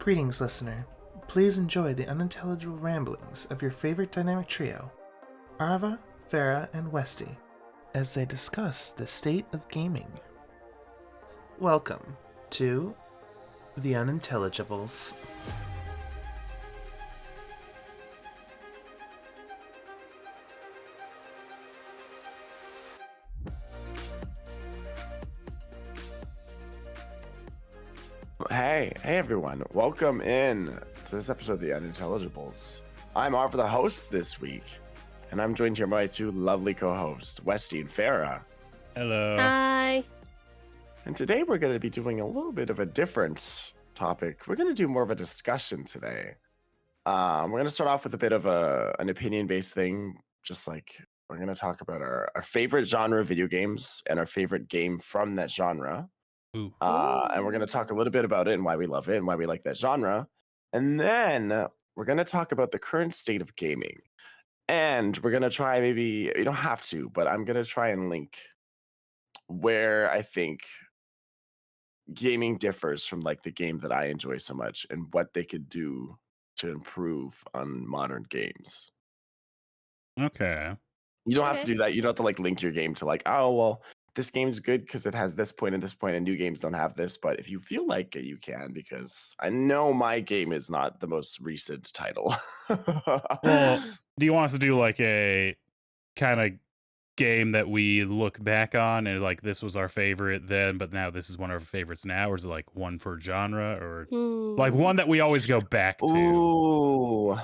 Greetings, listener. Please enjoy the unintelligible ramblings of your favorite dynamic trio, Arva, Farah, and Westy, as they discuss the state of gaming. Welcome to The Unintelligibles. Hey everyone, welcome in to this episode of The Unintelligibles. I'm Arva, the host this week, and I'm joined here by two lovely co-hosts, Westy and Farah. Hello. Hi. And today we're going to be doing a little bit of a different topic. We're going to do more of a discussion today. We're going to start off with a bit of an opinion-based thing, just like we're going to talk about our favorite genre of video games and our favorite game from that genre. Ooh. And we're going to talk a little bit about it and why we love it and why we like that genre. And then we're going to talk about the current state of gaming. And we're going to try, maybe, you don't have to, but I'm going to try and link where I think gaming differs from like the game that I enjoy so much and what they could do to improve on modern games. Okay. You don't have to Okay. do that. You don't have to like link your game to like, oh, well, this game's good because it has this point and this point, and new games don't have this. But if you feel like it, you can, because I know my game is not the most recent title. Well, do you want us to do like a kind of game that we look back on and like this was our favorite then, but now this is one of our favorites now? Or is it like one per genre, or like one that we always go back to? Ooh.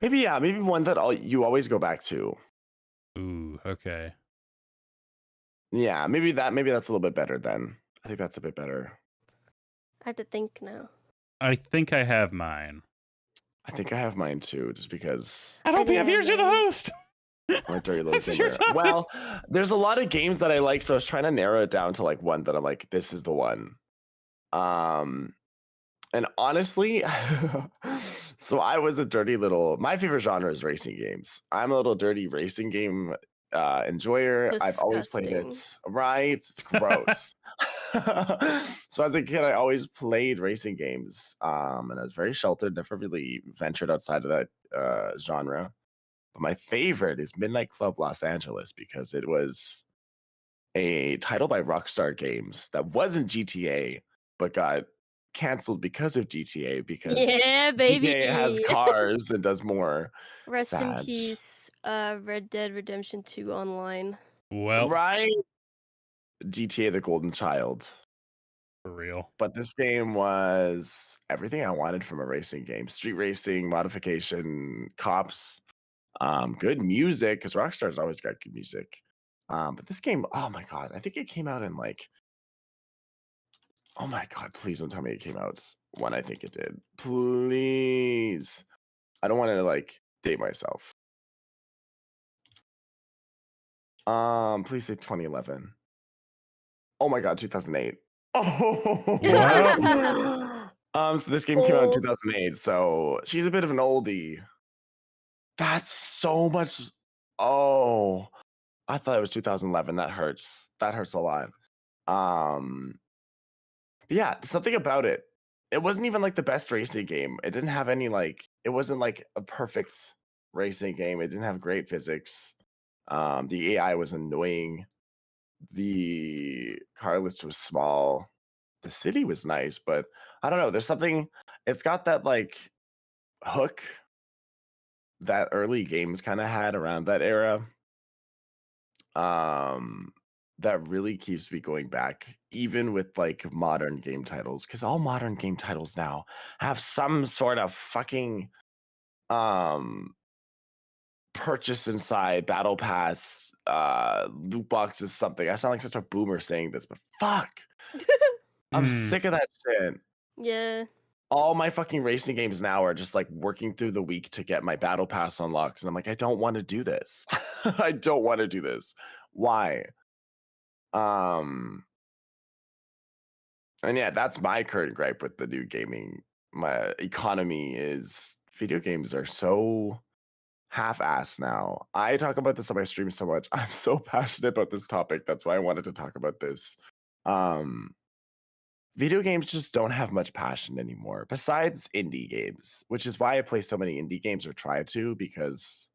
Maybe one that you always go back to. Ooh, okay. Yeah, maybe that's a little bit better then. I think that's a bit better. I have to think now. I think I have mine. I think I have mine too, just because I don't have yours. You're the host. my dirty little That's your gamer. topic. Well, there's a lot of games that I like, so I was trying to narrow it down to like one that I'm like, this is the one. And honestly, so I was my favorite genre is racing games. I'm a little dirty racing game enjoyer. I've always played it. Disgusting. Right? It's gross. So as a kid, I always played racing games. And I was very sheltered, never really ventured outside of that genre. But my favorite is Midnight Club Los Angeles, because it was a title by Rockstar Games that wasn't GTA, but got canceled because of GTA, because Yeah, baby. GTA has cars and does more. Rest in Sad. peace, Red Dead Redemption 2 Online. Well, Right? GTA the Golden Child. for real. But this game was everything I wanted from a racing game. Street racing, modification, cops, good music, because Rockstar's always got good music. But this game, oh my god, I think it came out in like, oh my god, please don't tell me it came out when I think it did. Please. I don't want to like date myself. Please say 2011. Oh my god, 2008. Oh. So this game came out in Old. 2008, so she's a bit of an oldie. That's so much. Oh, I thought it was 2011. That hurts. That hurts a lot. But yeah, something about it. It wasn't even like the best racing game. It didn't have any like. It wasn't like a perfect racing game. It didn't have great physics. The AI was annoying. The car list was small. The city was nice, but I don't know. There's something. It's got that like hook that early games kind of had around that era. That really keeps me going back, even with like modern game titles, because all modern game titles now have some sort of fucking purchase inside, battle pass, loot boxes, something. I sound like such a boomer saying this, but fuck. I'm sick of that shit. Yeah. All my fucking racing games now are just like working through the week to get my battle pass unlocks, and I'm like, I don't want to do this. I don't want to do this. Why? And yeah, that's my current gripe with the new gaming. My economy is video games are so half-assed now. I talk about this on my stream so much. I'm so passionate about this topic. That's why I wanted to talk about this. video games just don't have much passion anymore, besides indie games, which is why I play so many indie games or try to, because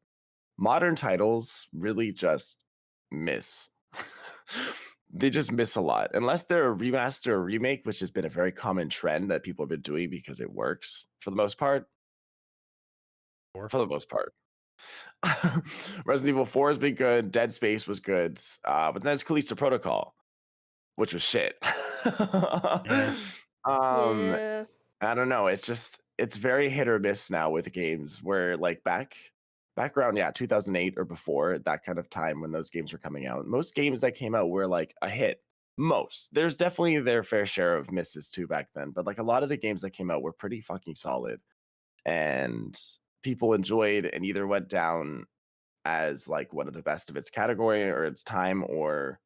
modern titles really just miss. They just miss a lot. Unless they're a remaster or remake, which has been a very common trend that people have been doing because it works for the most part. Or For the most part. Resident Evil 4 has been good. Dead Space was good. But then there's Callisto Protocol, which was shit. Yeah. um, Yeah. I don't know. It's very hit or miss now with games where like back around 2008 or before, that kind of time when those games were coming out. Most games that came out were like a hit. Most. There's definitely their fair share of misses too back then, but like a lot of the games that came out were pretty fucking solid and people enjoyed and either went down as like one of the best of its category or its time or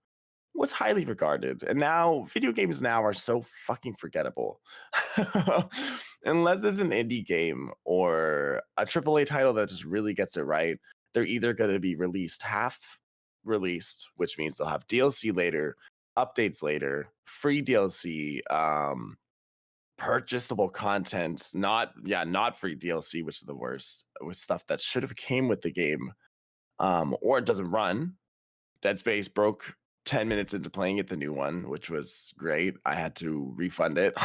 was highly regarded. And now video games now are so fucking forgettable. Unless it's an indie game or a AAA title that just really gets it right, they're either going to be released half released, which means they'll have DLC later, updates later, free DLC, purchasable content, not free DLC, which is the worst, with stuff that should have came with the game, or it doesn't run. Dead Space broke 10 minutes into playing it, the new one, which was great. I had to refund it.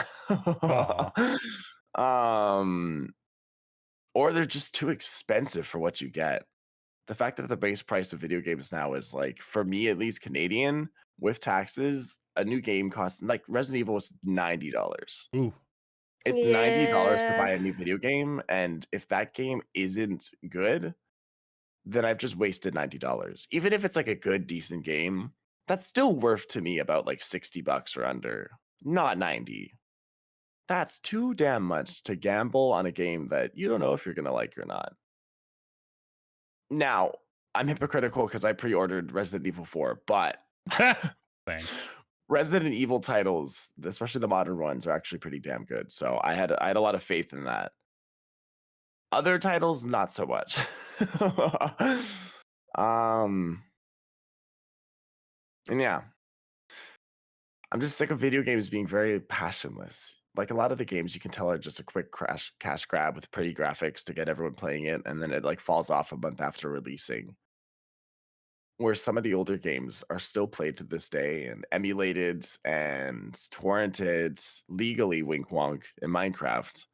um, or they're just too expensive for what you get. The fact that the base price of video games now is like, for me at least, Canadian with taxes, a new game costs like Resident Evil was $90. Ooh. It's $90 to Yeah. buy a new video game, and if that game isn't good, then I've just wasted $90. Even if it's like a good, decent game, that's still worth to me about like $60 or under, not 90. That's too damn much to gamble on a game that you don't know if you're gonna like or not. Now, I'm hypocritical because I pre-ordered Resident Evil 4, but Same. Resident Evil titles, especially the modern ones, are actually pretty damn good. So I had a lot of faith in that. Other titles, not so much. And yeah, I'm just sick of video games being very passionless. Like a lot of the games you can tell are just a quick cash grab with pretty graphics to get everyone playing it, and then it like falls off a month after releasing. Where some of the older games are still played to this day and emulated and torrented legally, wink wonk, in Minecraft.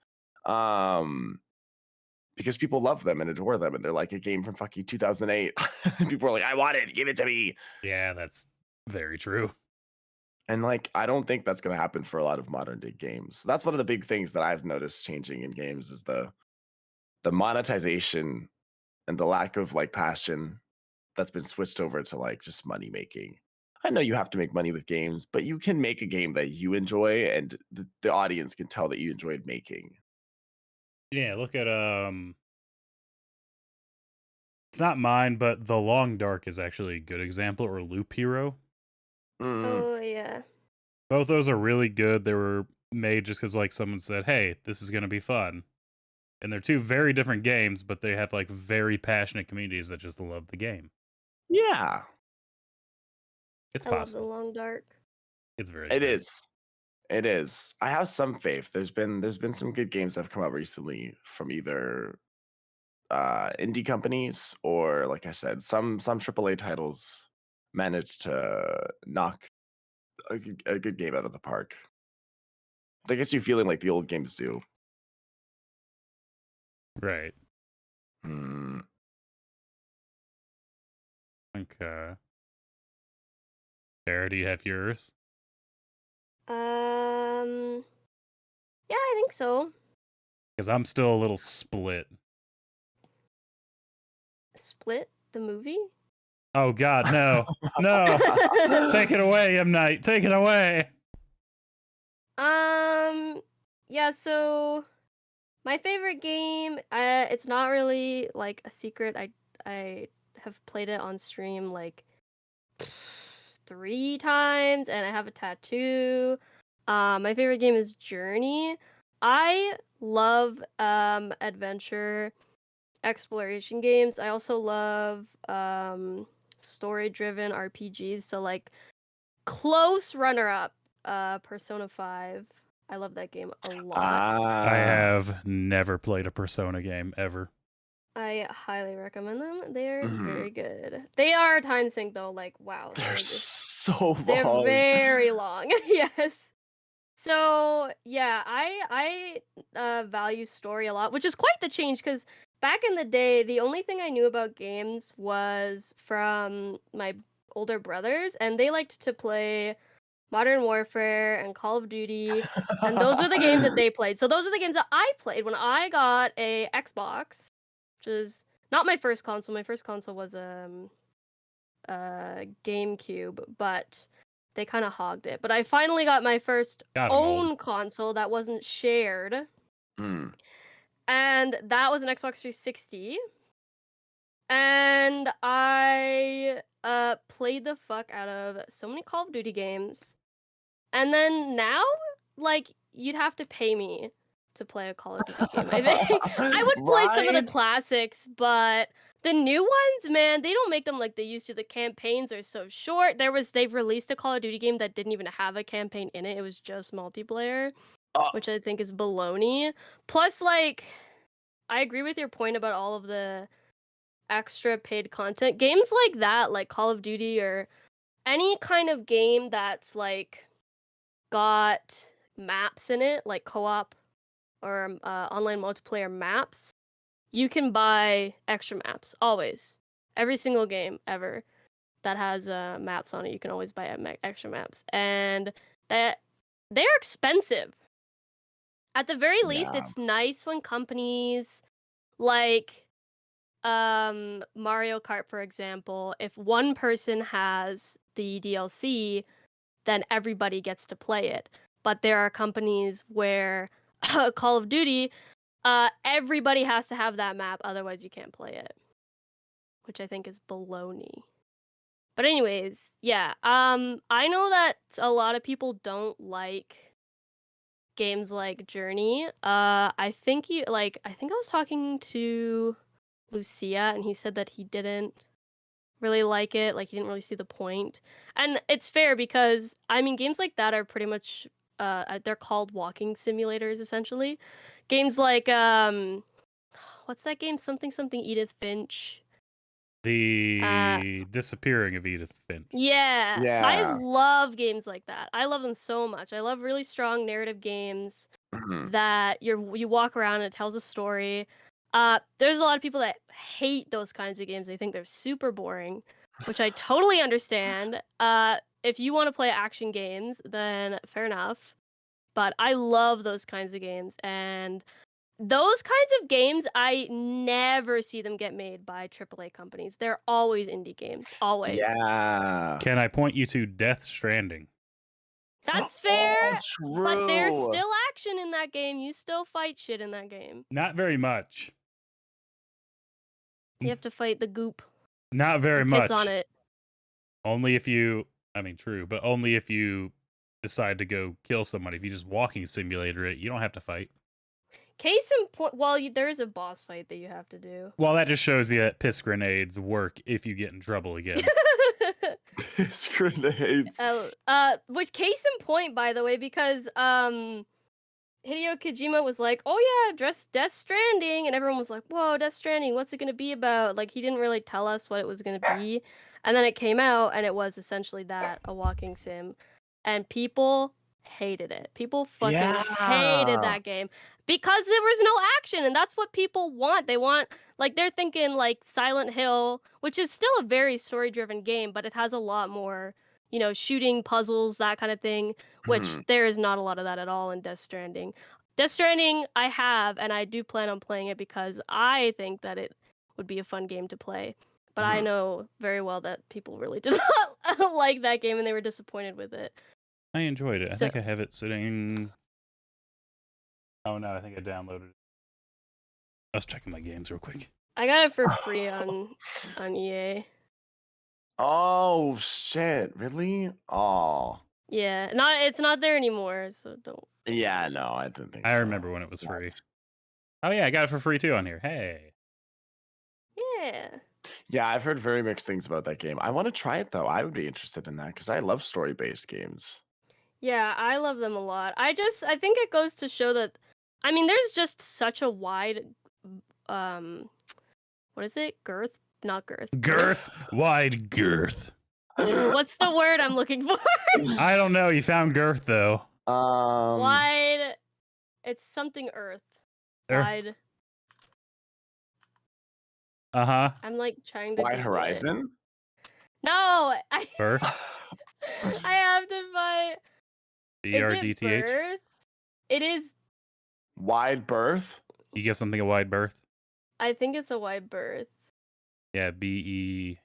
Because people love them and adore them, and they're like a game from fucking 2008. People are like, I want it, give it to me. Yeah, that's very true. And like, I don't think that's going to happen for a lot of modern day games. That's one of the big things that I've noticed changing in games is the monetization and the lack of like passion that's been switched over to like just money making. I know you have to make money with games, but you can make a game that you enjoy and the audience can tell that you enjoyed making. Yeah, look at it's not mine, but The Long Dark is actually a good example, or Loop Hero. Mm, Oh yeah. Both those are really good. They were made just because like someone said, "Hey, this is gonna be fun," and they're two very different games, but they have like very passionate communities that just love the game. yeah, It's I love The possible. Long Dark. It's very it good. is. It is. I have some faith. There's been some good games that have come out recently from either indie companies or, like I said, some AAA titles managed to knock a good game out of the park. That gets you feeling like the old games do. Right. Mm, Okay. Sarah, do you have yours? Yeah, I think so. Because I'm still a little split. Split the movie. Oh God, no, no! Take it away, M. Night. Take it away. Yeah. So my favorite game. It's not really like a secret. I have played it on stream like 3 times, and I have a tattoo. My favorite game is Journey. I love adventure exploration games. I also love story-driven RPGs. So like close runner-up Persona 5. I love that game a lot. I have never played a Persona game ever. I highly recommend them. They're Mhm. very good. They are time sync though. Like wow, They're just so they're long. very long. Yes. So yeah, I value story a lot, which is quite the change because back in the day, the only thing I knew about games was from my older brothers, and they liked to play Modern Warfare and Call of Duty, and those are the games that they played. So those are the games that I played when I got a Xbox, which is not my first console. My first console was GameCube, but they kind of hogged it. But I finally got my first God, I'm old. own console that wasn't shared, Mm. and that was an Xbox 360. And I played the fuck out of so many Call of Duty games. And then now, like, you'd have to pay me to play a Call of Duty game. I think I would play some of the Right? classics, but the new ones, man, they don't make them like they used to. The campaigns are so short. They've released a Call of Duty game that didn't even have a campaign in it. It was just multiplayer, Oh, which I think is baloney. Plus, like, I agree with your point about all of the extra paid content. Games like that, like Call of Duty or any kind of game that's like got maps in it, like co-op or online multiplayer maps, you can buy extra maps always. Every single game ever that has maps on it, you can always buy extra maps, and that they're expensive. At the very least, yeah. it's nice when companies like Mario Kart, for example, if one person has the DLC, then everybody gets to play it. But there are companies where Call of Duty, everybody has to have that map, otherwise you can't play it, which I think is baloney. But anyways, yeah, I know that a lot of people don't like games like Journey. I think I was talking to Lucia, and he said that he didn't really like it, like he didn't really see the point. And it's fair because I mean games like that are pretty much they're called walking simulators essentially. Games like what's that game? Something Edith Finch. The disappearing of Edith Finch. Yeah. I Yeah. love games like that. I love them so much. I love really strong narrative games Mhm. that you walk around and it tells a story. There's a lot of people that hate those kinds of games. They think they're super boring, which I totally understand. If you want to play action games, then fair enough. But I love those kinds of games, and those kinds of games, I never see them get made by AAA companies. They're always indie games, always. Yeah. Can I point you to Death Stranding? That's fair, Oh, but there's true. still action in that game. You still fight shit in that game. Not very much. You have to fight the goop. Not very and much. piss on it. Only if you, I mean, true, but only if you decide to go kill somebody. If you just walking simulator it, you don't have to fight. Case in point, well, there is a boss fight that you have to do. Well, that just shows you that piss grenades work if you get in trouble again. Piss grenades. Which case in point, by the way, because Hideo Kojima was like, "Oh yeah, Death Stranding," and everyone was like, "Whoa, Death Stranding, what's it gonna be about?" Like he didn't really tell us what it was gonna be, and then it came out, and it was essentially that, a walking sim, and people hated it. People fucking hated that game because there was no action, and that's what people want. They want, like, they're thinking like Silent Hill, which is still a very story-driven game, but it has a lot more, you know, shooting, puzzles, that kind of thing, which Mhm. there is not a lot of that at all in Death Stranding. Death Stranding, I have, and I do plan on playing it because I think that it would be a fun game to play. But I Mhm. know very well that people really did not like that game, and they were disappointed with it. I enjoyed it. I So- think I have it sitting. Oh no, I think I downloaded it. I was checking my games real quick. I got it for free on EA. Oh shit! Really? Oh. Yeah, it's not there anymore, so don't. Yeah, no, I didn't think I so. remember when it was free. Oh yeah, I got it for free too on here. Hey. Yeah. Yeah, I've heard very mixed things about that game. I want to try it though. I would be interested in that because I love story-based games. Yeah, I love them a lot. I think it goes to show that, I mean, there's just such a wide, what is it? Girth? Not girth. Girth, wide girth. What's the word I'm looking for? I don't know. You found girth though. Wide. It's something earth. Wide. Uh-huh. I'm like trying to. Wide Google it. Horizon? No, Birth. I have to find. BRDTH. Birth? It is. Wide Berth? You give something a wide berth? I think it's a wide berth. Yeah, BERDTH.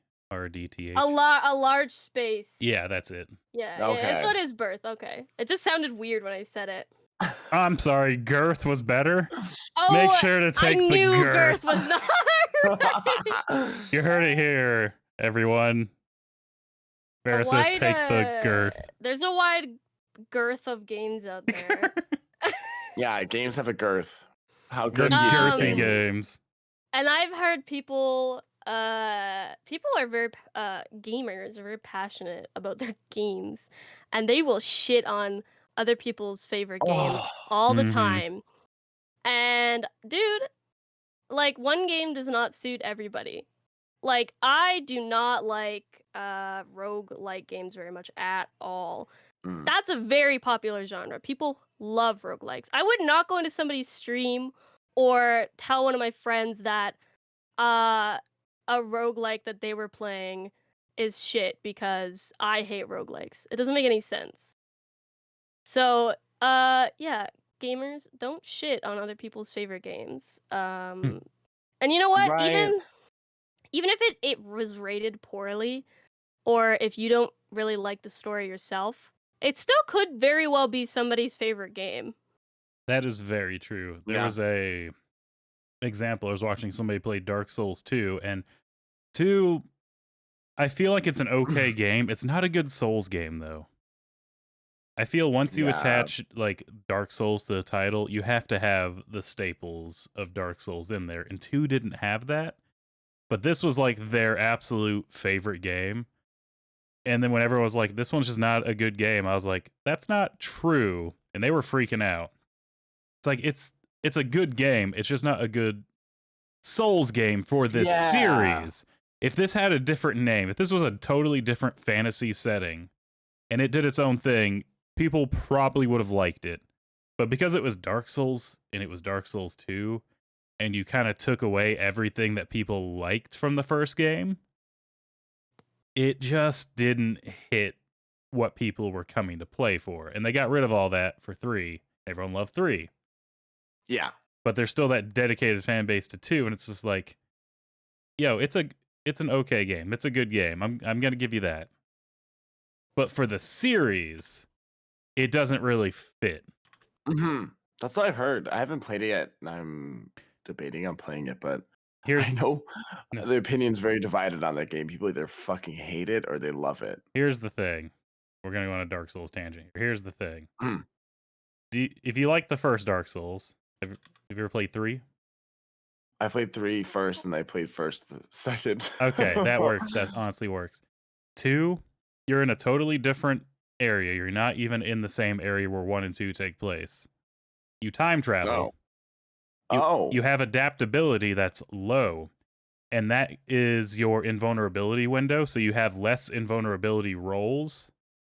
A large space. Yeah, that's it. Yeah, Okay. yeah, that's what is birth. Okay. It just sounded weird when I said it. I'm sorry, girth was better. Oh, Make sure to take I the knew girth. girth was not right. You heard it here, everyone. Vera says take the girth. There's a wide girth of games out there. Yeah, games have a girth. How The girthy is your girthy game? games. And I've heard people are very gamers are very passionate about their games, and they will shit on other people's favorite games Oh. all the Mhm. time. And dude, like, one game does not suit everybody. Like, I do not like rogue-like games very much at all. Mm. That's a very popular genre. People love roguelikes. I would not go into somebody's stream or tell one of my friends that a roguelike that they were playing is shit because I hate roguelikes. It doesn't make any sense. So, yeah, gamers, don't shit on other people's favorite games. And you know what? Right. Even if it was rated poorly, or if you don't really like the story yourself, it still could very well be somebody's favorite game. That is very true. There Yeah. was a example. I was watching somebody play Dark Souls 2, and 2, I feel like it's an okay game. It's not a good Souls game, though. I feel once you Yeah. attach like Dark Souls to the title, you have to have the staples of Dark Souls in there, and 2 didn't have that. But this was like their absolute favorite game. And then when everyone was like, this one's just not a good game, I was like, that's not true. And they were freaking out. It's like, it's a good game. It's just not a good Souls game for this Yeah. series. If this had a different name, if this was a totally different fantasy setting and it did its own thing, people probably would have liked it. But because it was Dark Souls and it was Dark Souls 2, and you kind of took away everything that people liked from the first game, it just didn't hit what people were coming to play for. And they got rid of all that for 3. Everyone loved 3. Yeah. But there's still that dedicated fan base to 2, and it's just like, yo, it's an okay game. It's a good game. I'm gonna give you that. But for the series, it doesn't really fit. Hmm. That's what I've heard. I haven't played it yet, and I'm debating on playing it, but Here's I know No. the opinion's very divided on that game. People either fucking hate it or they love it. here's the thing. We're gonna go on a Dark Souls tangent. Here's the thing. Mm. If you like the first Dark Souls, have you ever played 3? I played 3 first, and I played first the second. Okay, that works. That honestly works. 2, you're in a totally different area. You're not even in the same area where 1 and 2 take place. You time travel. You have adaptability that's low, and that is your invulnerability window. So you have less invulnerability rolls,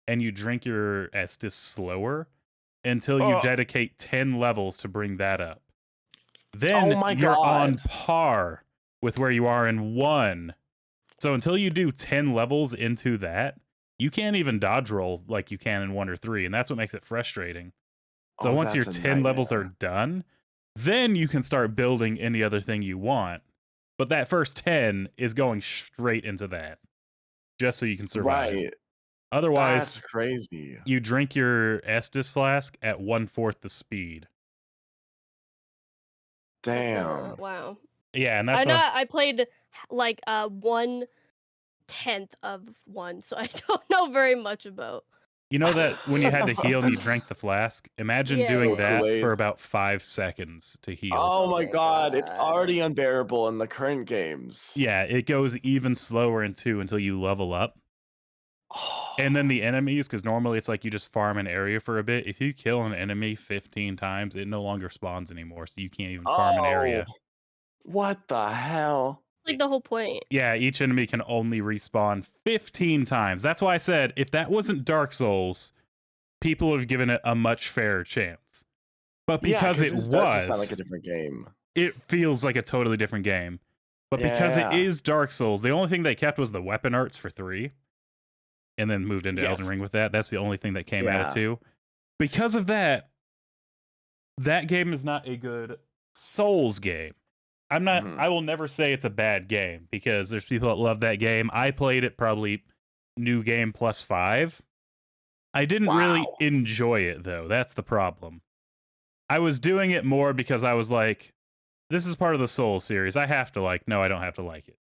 and you drink your Estus slower until you Oh. dedicate 10 levels to bring that up. Then Oh my you're on God. par with where you are in 1. So until you do 10 levels into that, you can't even dodge roll like you can in 1 or 3, and that's what makes it frustrating. So Oh, once your that's a 10 levels are nightmare. done, then you can start building any other thing you want. But that first 10 is going straight into that, just so you can survive. Right. Otherwise, That's crazy. you drink your Estus flask at 1/4 the speed. Damn. Wow. Yeah, and that's I played like 1/10 of 1, so I don't know very much about. you know that when you had to heal and you drank the flask, imagine Yeah, doing yeah. that Kool-Aid. for about 5 seconds to heal. Oh Oh my my God. It's God. already unbearable in the current games. Yeah, it goes even slower in 2 until you level up. And then the enemies, because normally it's like you just farm an area for a bit. If you kill an enemy 15 times, it no longer spawns anymore, so you can't even farm an area. What the hell? Like the whole point. Yeah, each enemy can only respawn 15 times. That's why I said if that wasn't Dark Souls, people would have given it a much fairer chance. But because it this does just was, sound like a different game. it feels like a totally different game. But because it Yeah. is Dark Souls, the only thing they kept was the weapon arts for 3. And then moved into Elden Yes. Ring with that. That's the only thing that came out of Yeah. 2. Because of that, that game is not a good Souls game. I'm not. Mhm. I will never say it's a bad game because there's people that love that game. I played it probably new game plus 5. I didn't really Wow. enjoy it though. That's the problem. I was doing it more because I was like, this is part of the Souls series. I have to like. No, I don't have to like it.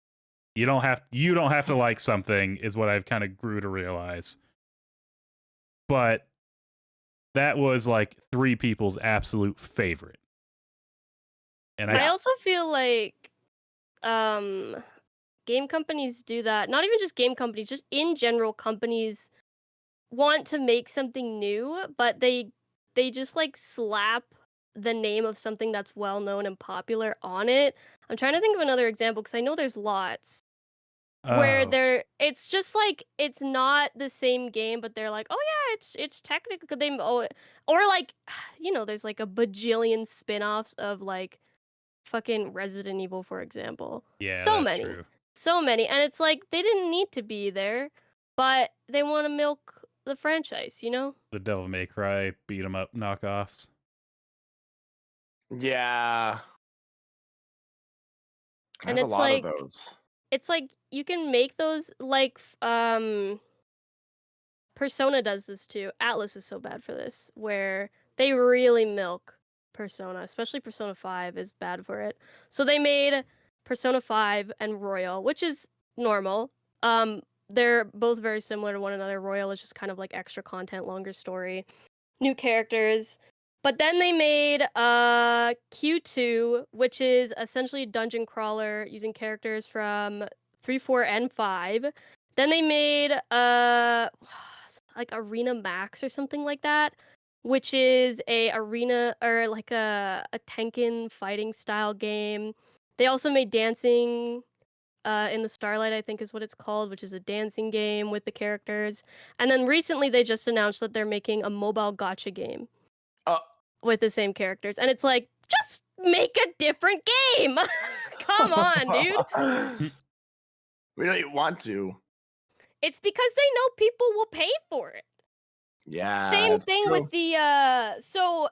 You don't have to like something is what I've kind of grew to realize. But that was like 3 people's absolute favorite. And I also feel like game companies do that. Not even just game companies, just in general companies want to make something new, but they just like slap the name of something that's well known and popular on it. I'm trying to think of another example because I know there's lots where it's just like it's not the same game, but they're like, oh yeah, it's technically or like there's like a bajillion spin-offs of like fucking Resident Evil, for example. yeah, so that's many. true. So many, and it's like they didn't need to be there, but they want to milk the franchise, The Devil May Cry beat 'em up knockoffs. Yeah. And There's a it's lot like- of those. It's like you can make those like Persona does this too. Atlas is so bad for this, where they really milk Persona, especially Persona 5 is bad for it. So they made Persona 5 and Royal, which is normal. They're both very similar to one another. Royal is just kind of like extra content, longer story, new characters. But then they made Q2, which is essentially a dungeon crawler using characters from 3, 4, and 5. Then they made like Arena Max or something like that, which is a arena or like a Tenkin fighting style game. They also made Dancing in the Starlight, I think is what it's called, which is a dancing game with the characters. And then recently they just announced that they're making a mobile gacha game with the same characters. And it's like, just make a different game. Come on, dude. We don't want to. It's because they know people will pay for it. Yeah. Same it's thing true. with the so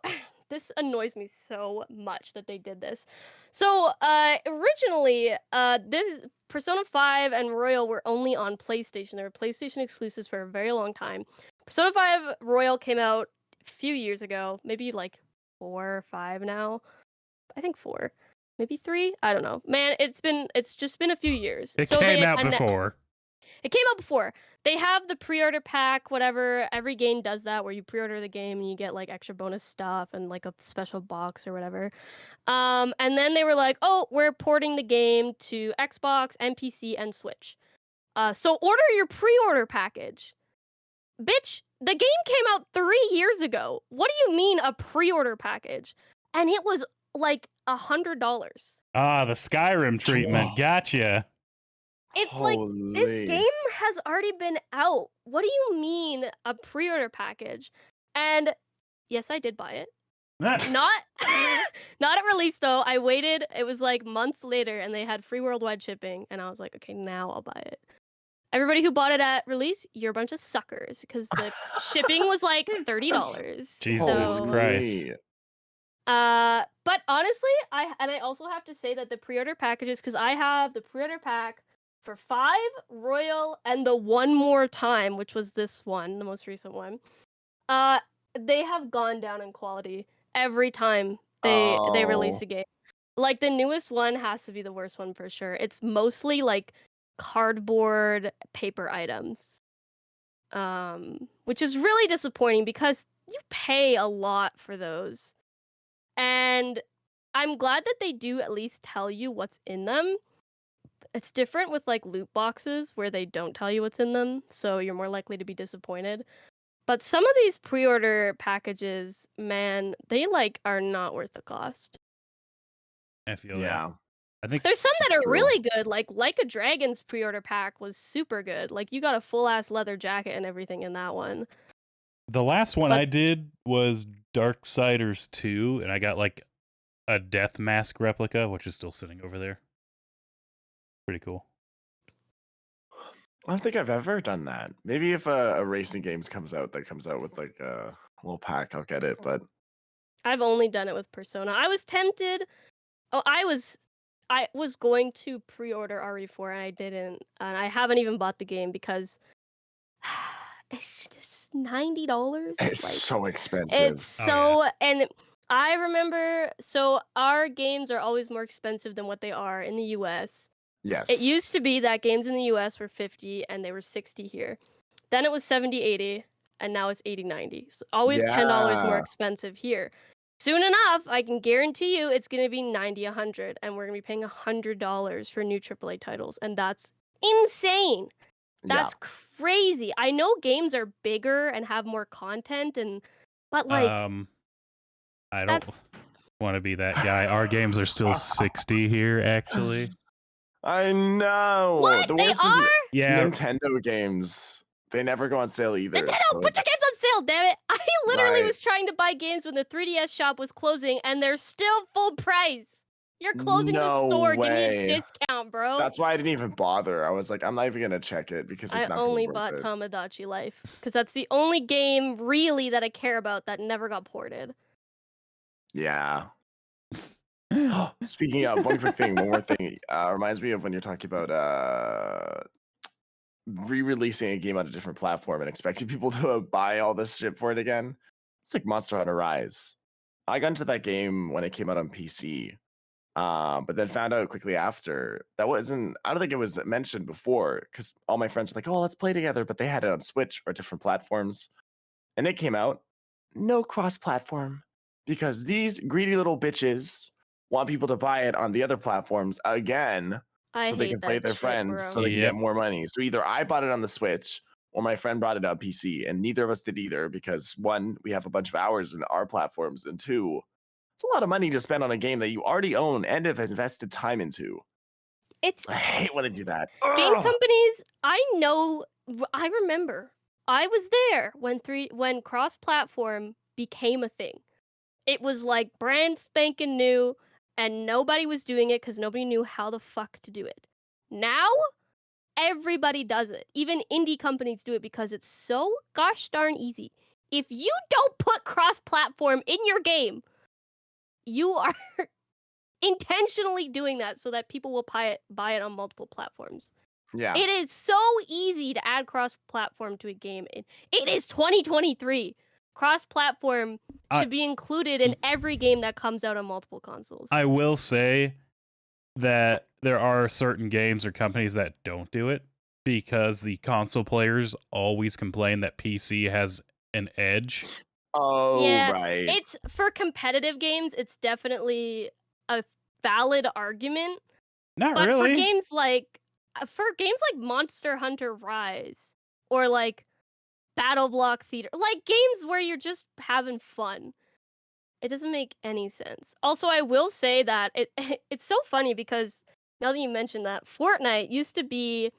this annoys me so much that they did this. So originally this Persona 5 and Royal were only on PlayStation. They were PlayStation exclusives for a very long time. Persona 5 Royal came out a few years ago, maybe like 4 or 5 now. I think 4. Maybe 3? I don't know. Man, it's just been a few years. It So came they out before. It came out before. They have the pre-order pack, whatever. Every game does that, where you pre-order the game and you get like extra bonus stuff and like a special box or whatever. And then they were like, "Oh, we're porting the game to Xbox and PC and Switch. So order your pre-order package." Bitch, the game came out 3 years ago. What do you mean a pre-order package? And it was like $100. Ah, the Skyrim treatment. Oh. Gotcha. It's like this Holy. game has already been out. What do you mean a pre-order package? And yes, I did buy it. Not not at release though. I waited. It was like months later and they had free worldwide shipping and I was like, "Okay, now I'll buy it." Everybody who bought it at release, you're a bunch of suckers because the shipping was like $30. Jesus So, Christ. but honestly, I also have to say that the pre-order packages, because I have the pre-order pack for 5, Royal, and the One More Time, which was this one, the most recent one. They have gone down in quality every time they release Oh. a game. Like the newest one has to be the worst one for sure. It's mostly like cardboard paper items. Which is really disappointing because you pay a lot for those. And I'm glad that they do at least tell you what's in them. it's different with like loot boxes where they don't tell you what's in them, so you're more likely to be disappointed. But some of these pre-order packages, man, they like are not worth the cost. I feel that. Yeah. I think There's some that are True. really good, like a Dragon's pre-order pack was super good. Like you got a full ass leather jacket and everything in that one. the last one But- I did was Darksiders 2, and I got like a Death Mask replica, which is still sitting over there. Pretty cool. I don't think I've ever done that. Maybe if a racing games comes out that comes out with like a little pack, I'll get it. But I've only done it with Persona. I was tempted. Oh, I was going to pre-order RE4 and I didn't. And I haven't even bought the game because it's just $90. it's Like, so expensive. it's Oh, so and I remember so our games are always more expensive than what they are in the US. Yes. It used to be that games in the US were 50 and they were 60 here. Then it was 70, 80, and now it's 80, 90. So always $10 more Yeah. expensive here. Soon enough, I can guarantee you it's going to be 90, 100, and we're going to be paying $100 for new AAA titles, and that's insane. That's crazy. I know games are bigger and have more content, but like I don't that's want to be that guy. Our games are still 60 here, actually. I know. what The they worst are. is Yeah, Nintendo games. They never go on sale either. Nintendo, so put your games on sale, damn it! I literally Right. was trying to buy games when the 3DS shop was closing, and they're still full price. You're closing No the store. Give me way. a discount, bro. That's why I didn't even bother. I was like, I'm not even gonna check it because it's I not only gonna be worth bought it. Tamagotchi Life because that's the only game really that I care about that never got ported. Yeah. Speaking of, one quick thing, one more thing. Reminds me of when you're talking about re-releasing a game on a different platform and expecting people to buy all this shit for it again. It's like Monster Hunter Rise. I got into that game when it came out on PC, but then found out quickly after that wasn't. I don't think it was mentioned before because all my friends were like, "Oh, let's play together," but they had it on Switch or different platforms, and it came out no cross-platform because these greedy little bitches want people to buy it on the other platforms again I so hate they can play that with their shit, friends bro. so they can Yep. get more money. So either I bought it on the Switch or my friend brought it on PC, and neither of us did either because one, we have a bunch of hours in our platforms, and two, it's a lot of money to spend on a game that you already own and have invested time into. It's I hate when they do that. game Ugh. companies. I remember. I was there when cross-platform became a thing. It was like brand spanking new, and nobody was doing it because nobody knew how the fuck to do it. Now, everybody does it. Even indie companies do it because it's so gosh darn easy. If you don't put cross-platform in your game, you are intentionally doing that so that people will buy it on multiple platforms. Yeah. It is so easy to add cross-platform to a game. It is 2023. Cross-platform I- should be included in every game that comes out on multiple consoles. I will say that there are certain games or companies that don't do it because the console players always complain that PC has an edge. Oh, Yeah, right. It's for competitive games, it's definitely a valid argument. Not But really. for games like Monster Hunter Rise or like Battle Block Theater, like games where you're just having fun, it doesn't make any sense. Also, I will say that it's so funny because now that you mentioned that, Fortnite used to be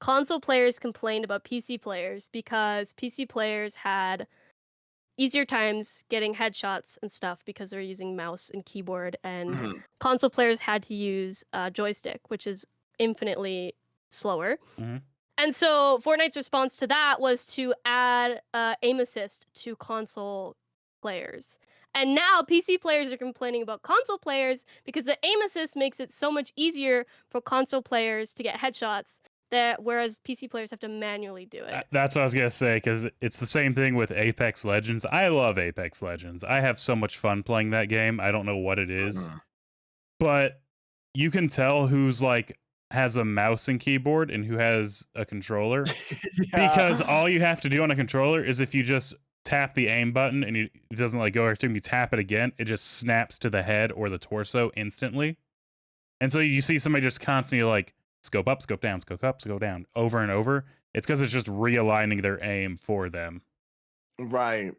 console players complained about PC players because PC players had easier times getting headshots and stuff because they're using mouse and keyboard, and Mhm. console players had to use joystick, which is infinitely slower. Mhm. And so Fortnite's response to that was to add aim assist to console players. And now PC players are complaining about console players because the aim assist makes it so much easier for console players to get headshots, whereas PC players have to manually do it. That's what I was going to say, because it's the same thing with Apex Legends. I love Apex Legends. I have so much fun playing that game. I don't know what it is. Mhm. But you can tell who's like has a mouse and keyboard and who has a controller. Yeah. Because all you have to do on a controller is if you just tap the aim button and it doesn't like go every time you tap it again, it just snaps to the head or the torso instantly. And so you see somebody just constantly like scope up, scope down, scope up, scope down over and over, it's because it's just realigning their aim for them. Right.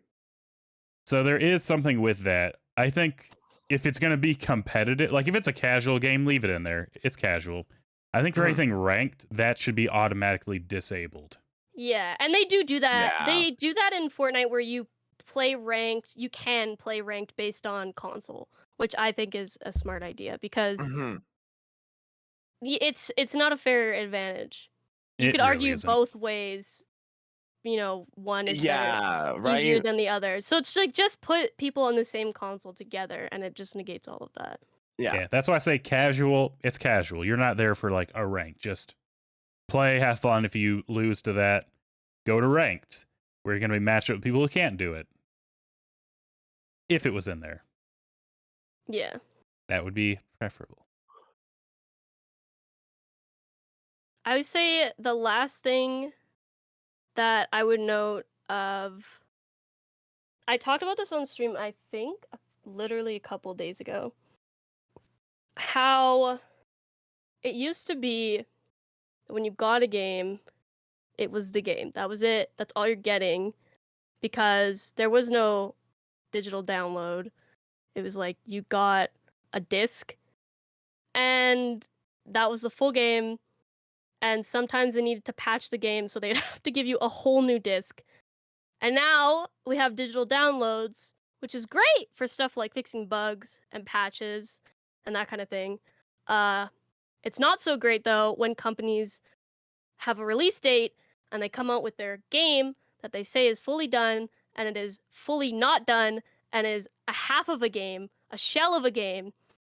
So there is something with that. I think if it's going to be competitive, like if it's a casual game, leave it in there. It's casual. I think for Mhm. anything ranked, that should be automatically disabled. Yeah, and they do that. Yeah. They do that in Fortnite where you play ranked. You can play ranked based on console, which I think is a smart idea because Mhm. it's not a fair advantage. You It could really argue isn't. both ways. One is Yeah, better, easier right. than the other. So it's like just put people on the same console together, and it just negates all of that. Yeah. That's why I say casual. It's casual. You're not there for like a rank. Just play, have fun. If you lose to that, go to ranked, where you're going to be matched up with people who can't do it. If it was in there, Yeah. that would be preferable. I would say the last thing that I would note of, I talked about this on stream, I think, literally a couple days ago. How it used to be when you got a game, it was the game. That was it. That's all you're getting because there was no digital download. It was like you got a disc and that was the full game. And sometimes they needed to patch the game, so they'd have to give you a whole new disc. And now we have digital downloads, which is great for stuff like fixing bugs and patches and that kind of thing. It's not so great though when companies have a release date and they come out with their game that they say is fully done and it is fully not done and is a half of a game, a shell of a game,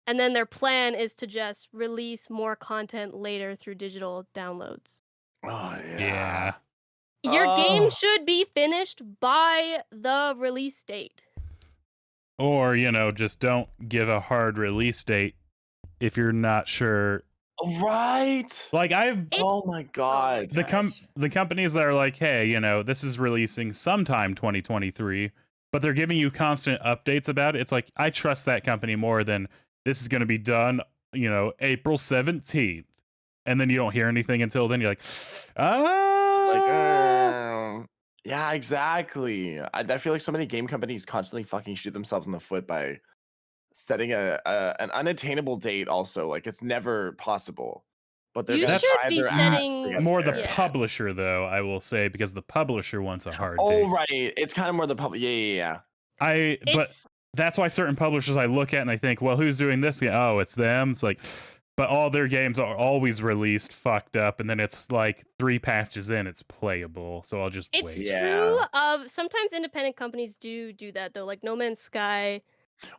and then their plan is to just release more content later through digital downloads. Oh Yeah. Your game Oh. should be finished by the release date. Or, just don't give a hard release date if you're not sure. Right. Like Oh my god. the companies that are like, hey, this is releasing sometime 2023, but they're giving you constant updates about it. It's like, I trust that company more than this is going to be done, April 17th. And then you don't hear anything until then. You're like, yeah, exactly. I feel like so many game companies constantly fucking shoot themselves in the foot by setting an unattainable date. Also, like it's never possible, but they're You gonna should try be their ass to setting- get more the there. Yeah. publisher, though, I will say, because the publisher wants a hard Oh, date. right. It's kind of more the public. Yeah. But It's that's why certain publishers I look at and I think, well, who's doing this? Oh, it's them. It's like, but all their games are always released fucked up, and then it's like 3 patches in, it's playable. So I'll just it's wait. Yeah. true of sometimes independent companies do that though. Like No Man's Sky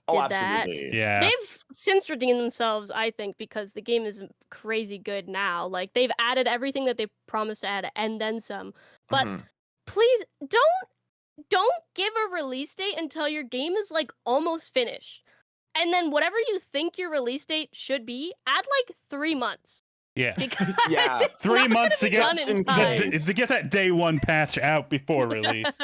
Oh, did that. absolutely. Yeah. They've since redeemed themselves, I think, because the game is crazy good now. Like they've added everything that they promised to add and then some. But Mhm. please don't give a release date until your game is like almost finished. And then whatever you think your release date should be, add like 3 months. Yeah. Because Yeah. it's 3 not months gonna to be get done in in time. case. to get that day 1 patch out before release.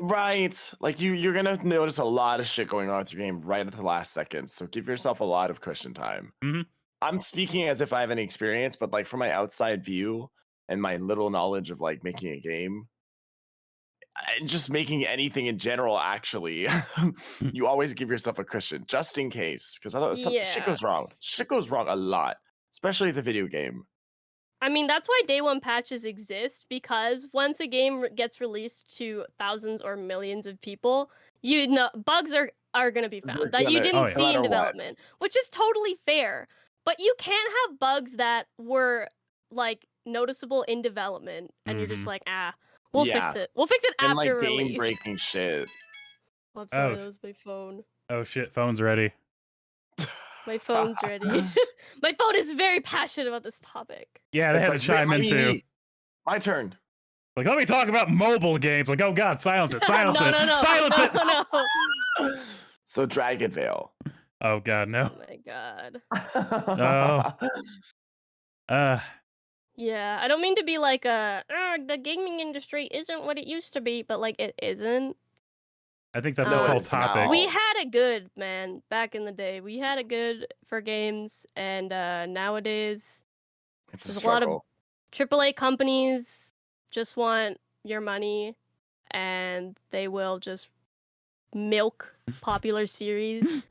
Right. Like you're gonna notice a lot of shit going on with your game right at the last second. So give yourself a lot of cushion time. Mhm. I'm speaking as if I have any experience, but like from my outside view and my little knowledge of like making a game, and just making anything in general, actually, you always give yourself a cushion just in case, because otherwise shit Yeah. goes wrong. Shit goes wrong a lot, especially with a video game. I mean, that's why day 1 patches exist, because once a game gets released to thousands or millions of people, bugs are going to be They're found that you gonna- didn't oh, yeah. see no in matter what. development, which is totally fair. But you can't have bugs that were like noticeable in development and you're just Mhm. like, we'll Yeah. fix it. We'll fix it And after like game release. breaking shit. Oh, I'm sorry, Oh. that was my phone. Oh shit, phone's ready. My phone's ready. My phone is very passionate about this topic. Yeah, they It's had like, to chime in too. My turn. Like, let me talk about mobile games. Like, oh god, silence it, silence no, it, no, no, silence it. no, no. So Dragon Veil. Oh god, no. Oh my god. Yeah, I don't mean to be like the gaming industry isn't what it used to be, but like it isn't. I think that's No, this whole it's not. topic. We had it good, man, back in the day. We had it good for games, and nowadays It's a There's a lot of struggle. AAA companies just want your money, and they will just milk popular series.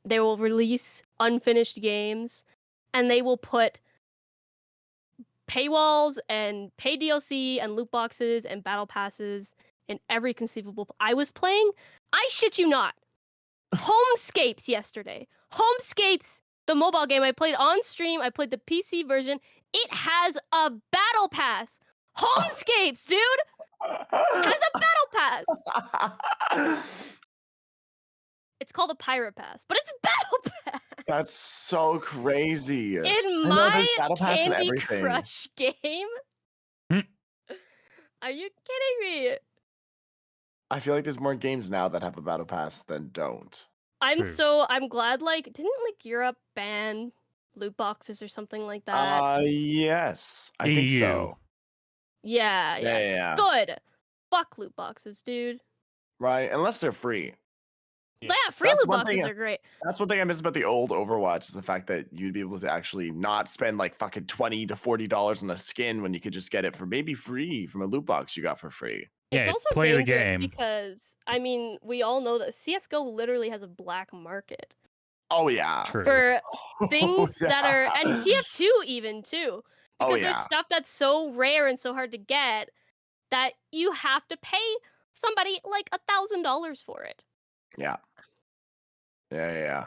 They will release unfinished games, and they will put paywalls and pay DLC and loot boxes and battle passes in every conceivable. I was playing, I shit you not, Homescapes yesterday. Homescapes, the mobile game I played on stream. I played the PC version. It has a battle pass. Homescapes, dude, has a battle pass. It's called a pirate pass, but it's a battle pass. That's so crazy. In I know my there's battle pass and Candy everything. Crush game? Hmm. Are you kidding me? I feel like there's more games now that have a battle pass than don't. True. I'm glad, like, didn't like Europe ban loot boxes or something like that? Yes, I think EU. so. Yeah. Yeah. Good. Fuck loot boxes, dude. Right, unless they're free. Yeah, free That's loot one boxes thing- are great. That's one thing I miss about the old Overwatch is the fact that you'd be able to actually not spend like fucking $20 to $40 on a skin when you could just get it for maybe free from a loot box you got for free. Yeah, It's also play the dangerous game. because, I mean, we all know that CSGO literally has a black market Oh yeah. True. for things that are, and yeah. TF2 even too, Oh, because there's yeah. stuff that's so rare and so hard to get that you have to pay somebody like $1,000 for it. Yeah. Damn.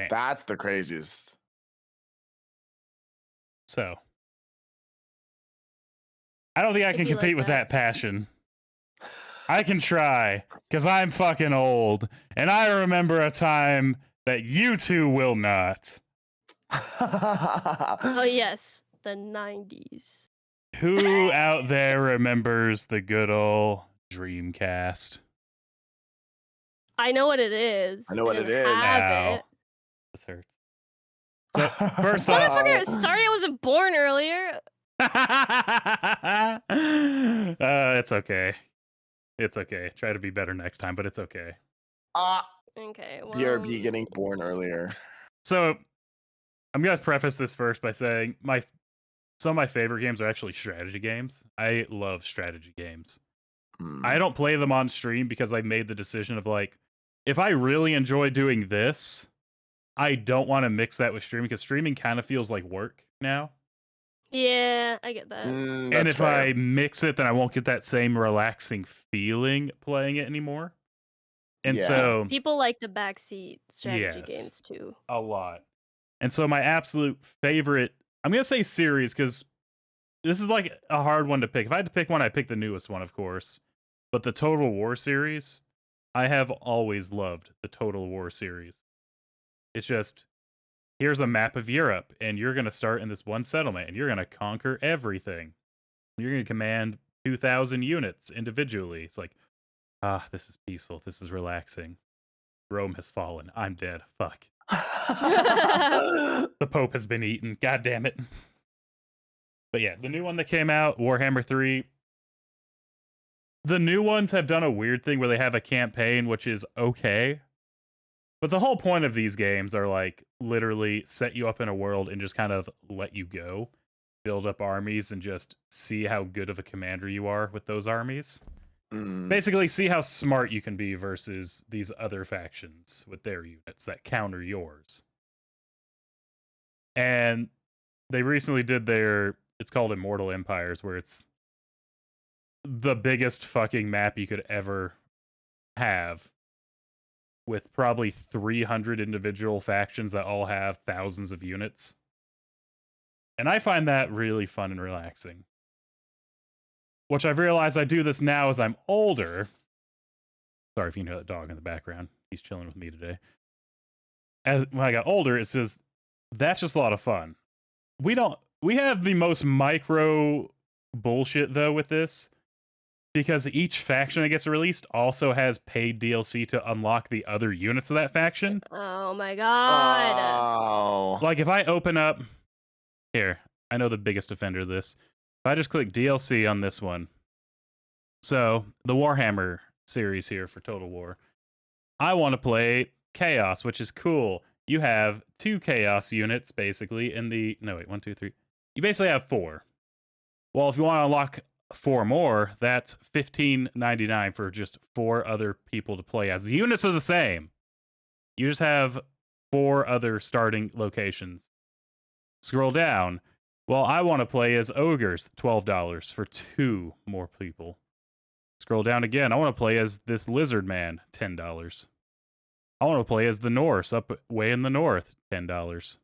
That's the craziest. So, I don't think I It'd can be like compete with that. that passion. I can try, because I'm fucking old, and I remember a time that you two will not. Oh yes, the 90s. Who out there remembers the good old Dreamcast? I know what it is. I know what didn't it is. have Ow. it. This hurts. So, first off- Motherfucker, sorry I wasn't born earlier. It's okay. It's okay. Try to be better next time, but it's okay. Okay, well, BRB getting born earlier. So, I'm gonna preface this first by saying some of my favorite games are actually strategy games. I love strategy games. I don't play them on stream because I made the decision of like, if I really enjoy doing this, I don't want to mix that with streaming because streaming kind of feels like work now. yeah, I get that. And That's if fair. I mix it, then I won't get that same relaxing feeling playing it anymore. And Yeah. so People like the backseat strategy Yes. games too. a lot. And so my absolute favorite, I'm gonna say series because this is like a hard one to pick. If I had to pick one, I'd pick the newest one, of course. But the Total War series, I have always loved the Total War series. It's just, here's a map of Europe, and you're gonna start in this one settlement, and you're gonna conquer everything. You're gonna command 2,000 units individually. It's like, this is peaceful. This is relaxing. Rome has fallen. I'm dead. Fuck. The Pope has been eaten. God damn it. But yeah, the new one that came out, Warhammer 3. The new ones have done a weird thing where they have a campaign, which is okay. But the whole point of these games are like literally set you up in a world and just kind of let you go, build up armies, and just see how good of a commander you are with those armies. Basically, see how smart you can be versus these other factions with their units that counter yours. And they recently did it's called Immortal Empires, where it's the biggest fucking map you could ever have, with probably 300 individual factions that all have thousands of units. And I find that really fun and relaxing. Which I've realized I do this now as I'm older. Sorry if you can hear that dog in the background. He's chilling with me today. When I got older, it says, that's just a lot of fun. We have the most micro bullshit, though, with this. Because each faction that gets released also has paid DLC to unlock the other units of that faction. Oh my god. Oh. Like, if I open up... Here, I know the biggest offender of this. If I just click DLC on this one. So, the Warhammer series here for Total War. I want to play Chaos, which is cool. You have 2 Chaos units, basically, in the... No, wait, 1, 2, 3... You basically have 4. Well, if you want to unlock 4 more, that's $15.99 for just 4 other people to play as. The units are the same. You just have 4 other starting locations. Scroll down. Well, I want to play as ogres, $12 for 2 more people. Scroll down again. I want to play as this lizard man, $10. I want to play as the Norse up way in the north, $10.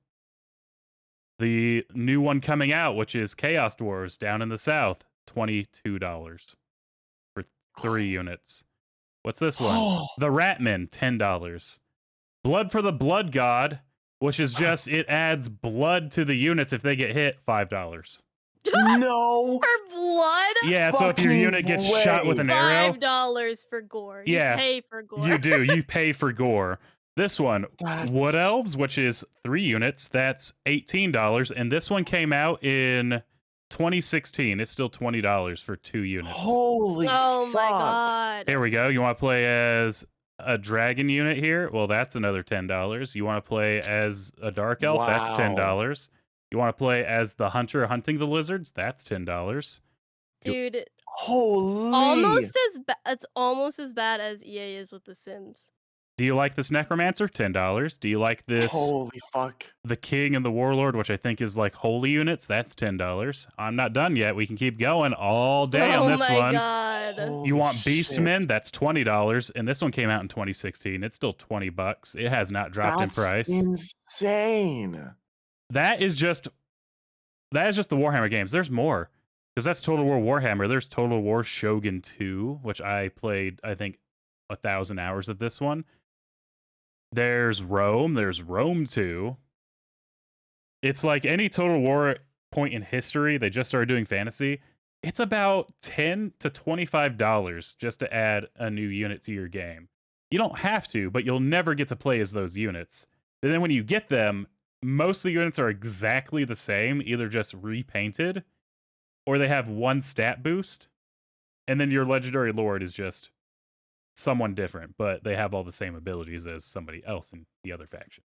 The new one coming out, which is Chaos Dwarves down in the south, $22 for 3 units. What's this one? The Ratman, $10. Blood for the Blood God, which is just, it adds blood to the units if they get hit, $5. No. For blood? Yeah, so if your Fucking unit gets shot with an way. arrow, $5 for gore. Yeah, You pay for gore. you do. You pay for gore. This one, That's- Wood Elves, which is 3 units, that's $18. And this one came out in 2016. It's still $20 for 2 units. Holy Oh fuck. my god. Here we go. You want to play as a dragon unit here? Well, that's another $10. You want to play as a dark elf? That's Wow. $10. You want to play as the hunter hunting the lizards? That's $10. Dude, Holy. it's almost as bad as EA is with The Sims. Do you like this necromancer? $10. Do you like this Holy fuck. the king and the warlord, which I think is like holy units? That's $10. I'm not done yet. We can keep going all day oh on this my one. god. Holy You want shit. Beastmen? That's $20, and this one came out in 2016. It's still $20. It has not dropped in That's price. insane. That is just the Warhammer games. There's more, because that's Total War Warhammer. There's Total War Shogun 2, which I played, I think, 1,000 hours of this one. There's Rome. There's Rome 2. It's like any Total War point in history. They just started doing fantasy. It's about $10 to $25 just to add a new unit to your game. You don't have to, but you'll never get to play as those units. And then when you get them, most of the units are exactly the same, either just repainted, or they have one stat boost, and then your legendary lord is just someone different, but they have all the same abilities as somebody else in the other faction.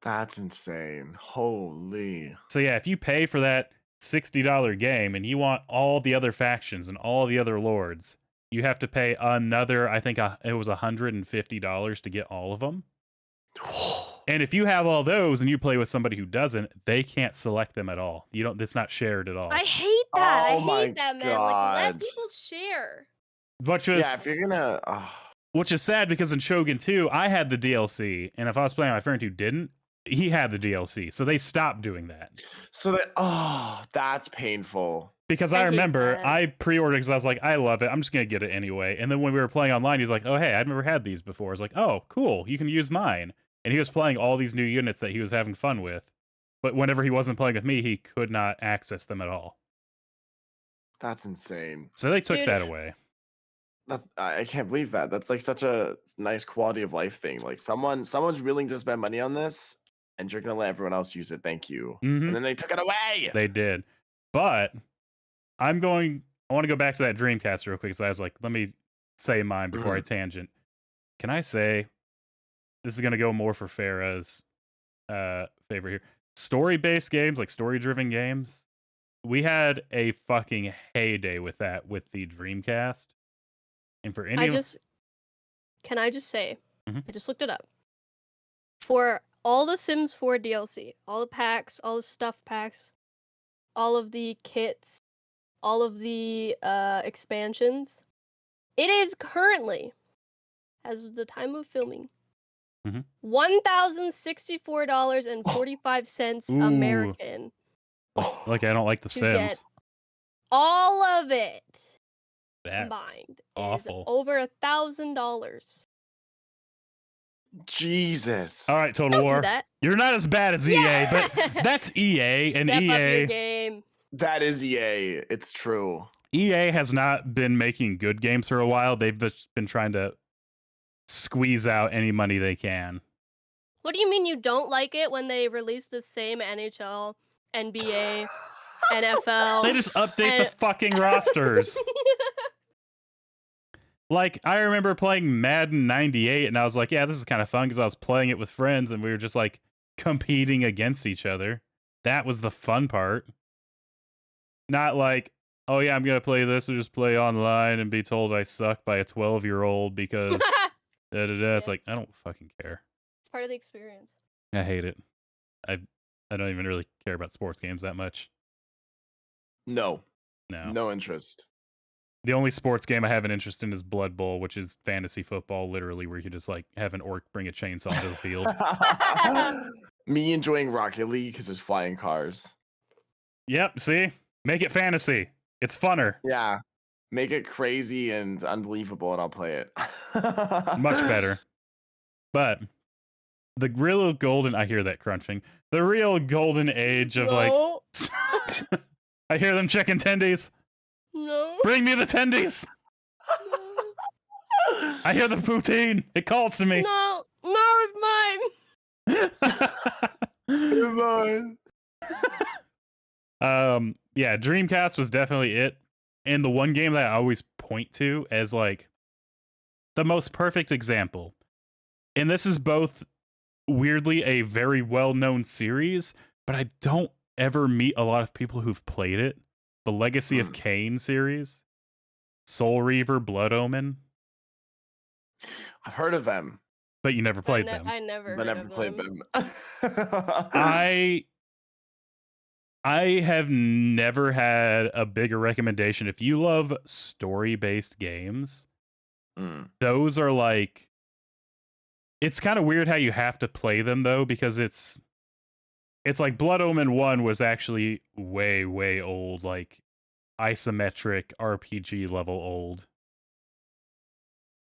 That's insane. Holy. So yeah, if you pay for that $60 game and you want all the other factions and all the other lords, you have to pay another, I think it was $150 to get all of them. And if you have all those and you play with somebody who doesn't, they can't select them at all. You don't. It's not shared at all. I hate that. Oh I my hate that, man. Like, let God. people share. Which is Yeah, if you're gonna. which is sad because in Shogun 2, I had the DLC, and if I was playing with my friend who didn't, he had the DLC, so they stopped doing that. So that. That's painful. Because I I hate remember that. I pre-ordered because I was like, I love it. I'm just gonna get it anyway. And then when we were playing online, he's like, oh hey, I've never had these before. I was like, oh cool, you can use mine. And he was playing all these new units that he was having fun with. But whenever he wasn't playing with me, he could not access them at all. That's insane. So they took Dude. that away. I can't believe that. That's like such a nice quality of life thing. Like someone's willing to spend money on this, and you're gonna let everyone else use it. Thank you. Mhm. And then they took it away. They did. But I want to go back to that Dreamcast real quick. So I was like, let me say mine before I tangent. Can I say this is going to go more for Farah's favor here? Story-based games, like story-driven games. We had a fucking heyday with that with the Dreamcast. And for any Can I just say, Mhm. I just looked it up. For all the Sims 4 DLC, all the packs, all the stuff packs, all of the kits, all of the expansions, it is currently, as of the time of filming, Mhm. $1,064.45 Ooh. American. like I don't like the to Sims. get all of it That's combined awful. is over $1,000. Jesus. All right, Total Don't do War. that. You're not as bad as EA, but that's EA, and Step up your EA game. That is EA. It's true. EA has not been making good games for a while. They've just been trying to squeeze out any money they can. What do you mean you don't like it when they release the same NHL, NBA, NFL? They just update the and- fucking rosters. Like, I remember playing Madden 98, and I was like, yeah, this is kind of fun, because I was playing it with friends, and we were just, like, competing against each other. That was the fun part. Not like, oh yeah, I'm gonna play this and just play online and be told I suck by a 12-year-old because It's Yeah. like, I don't fucking care. It's part of the experience. I hate it. I don't even really care about sports games that much. No, No. no interest. The only sports game I have an interest in is Blood Bowl, which is fantasy football, literally, where you can just like have an orc bring a chainsaw to the field. Me enjoying Rocket League because there's flying cars. Yep, see? Make it fantasy. It's funner. Yeah, make it crazy and unbelievable, and I'll play it. Much better. But the real golden, I hear that crunching. The real golden age of like, No, I hear them checking tendies. no. Bring me the tendies. I hear the poutine. It calls to me. No, it's mine. Yeah, Dreamcast was definitely it. And the one game that I always point to as like the most perfect example. And this is both weirdly a very well-known series, but I don't ever meet a lot of people who've played it. The Legacy of Kain series, Soul Reaver, Blood Omen, I've heard of them, but you never played them. I never. but heard never of played them. them. I have never had a bigger recommendation. If you love story-based games, those are like, it's kind of weird how you have to play them though, because it's like Blood Omen 1 was actually way, way old, like isometric RPG level old.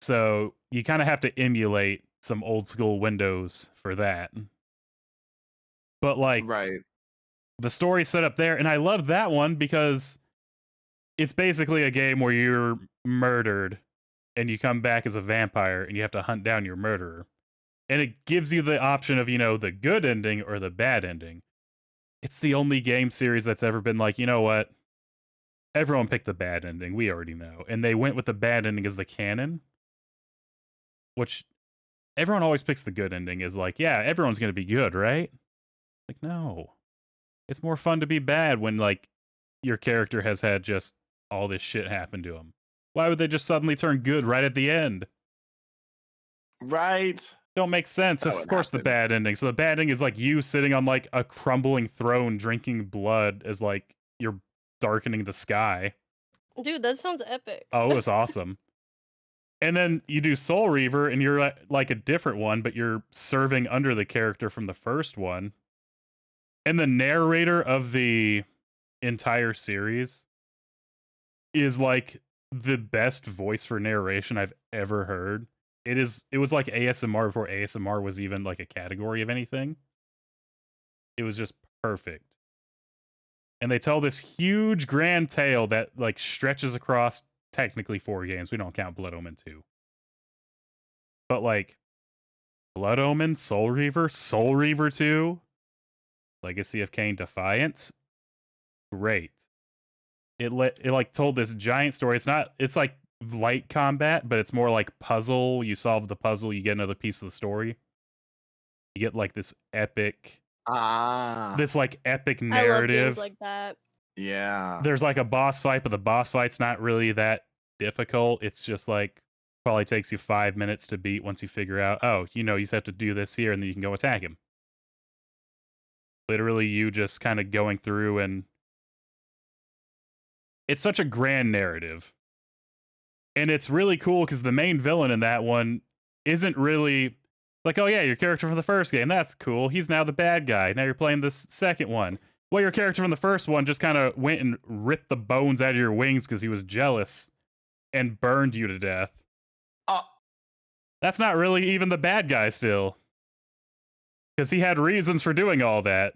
So you kind of have to emulate some old school Windows for that. But like, Right. the story set up there, and I love that one because it's basically a game where you're murdered and you come back as a vampire and you have to hunt down your murderer. And it gives you the option of, the good ending or the bad ending. It's the only game series that's ever been like, you know what? Everyone picked the bad ending. We already know. And they went with the bad ending as the canon, which everyone always picks the good ending as like, yeah, everyone's going to be good, right? Like, no. It's more fun to be bad when, like, your character has had just all this shit happen to him. Why would they just suddenly turn good right at the end? Right. Don't make sense. That Of would course, the happen. bad ending. So the bad ending is like you sitting on like a crumbling throne, drinking blood as like you're darkening the sky. Dude, that sounds epic. Oh, it was awesome. And then you do Soul Reaver, and you're like a different one, but you're serving under the character from the first one. And the narrator of the entire series is like the best voice for narration I've ever heard. It was like ASMR before ASMR was even like a category of anything. It was just perfect. And they tell this huge grand tale that like stretches across technically 4 games. We don't count Blood Omen 2. But like Blood Omen, Soul Reaver 2, Legacy of Kain Defiance, great. It like told this giant story. It's like light combat, but it's more like puzzle. You solve the puzzle, you get another piece of the story. You get like this epic epic narrative. I love games like that. Yeah. There's like a boss fight, but the boss fight's not really that difficult. It's just like probably takes you 5 minutes to beat once you figure out, you just have to do this here and then you can go attack him. Literally you just kind of going through, and it's such a grand narrative. And it's really cool because the main villain in that one isn't really like, oh yeah, your character from the first game, that's cool. He's now the bad guy. Now you're playing this second one. Well, your character from the first one just kind of went and ripped the bones out of your wings because he was jealous and burned you to death. That's not really even the bad guy still. Because he had reasons for doing all that.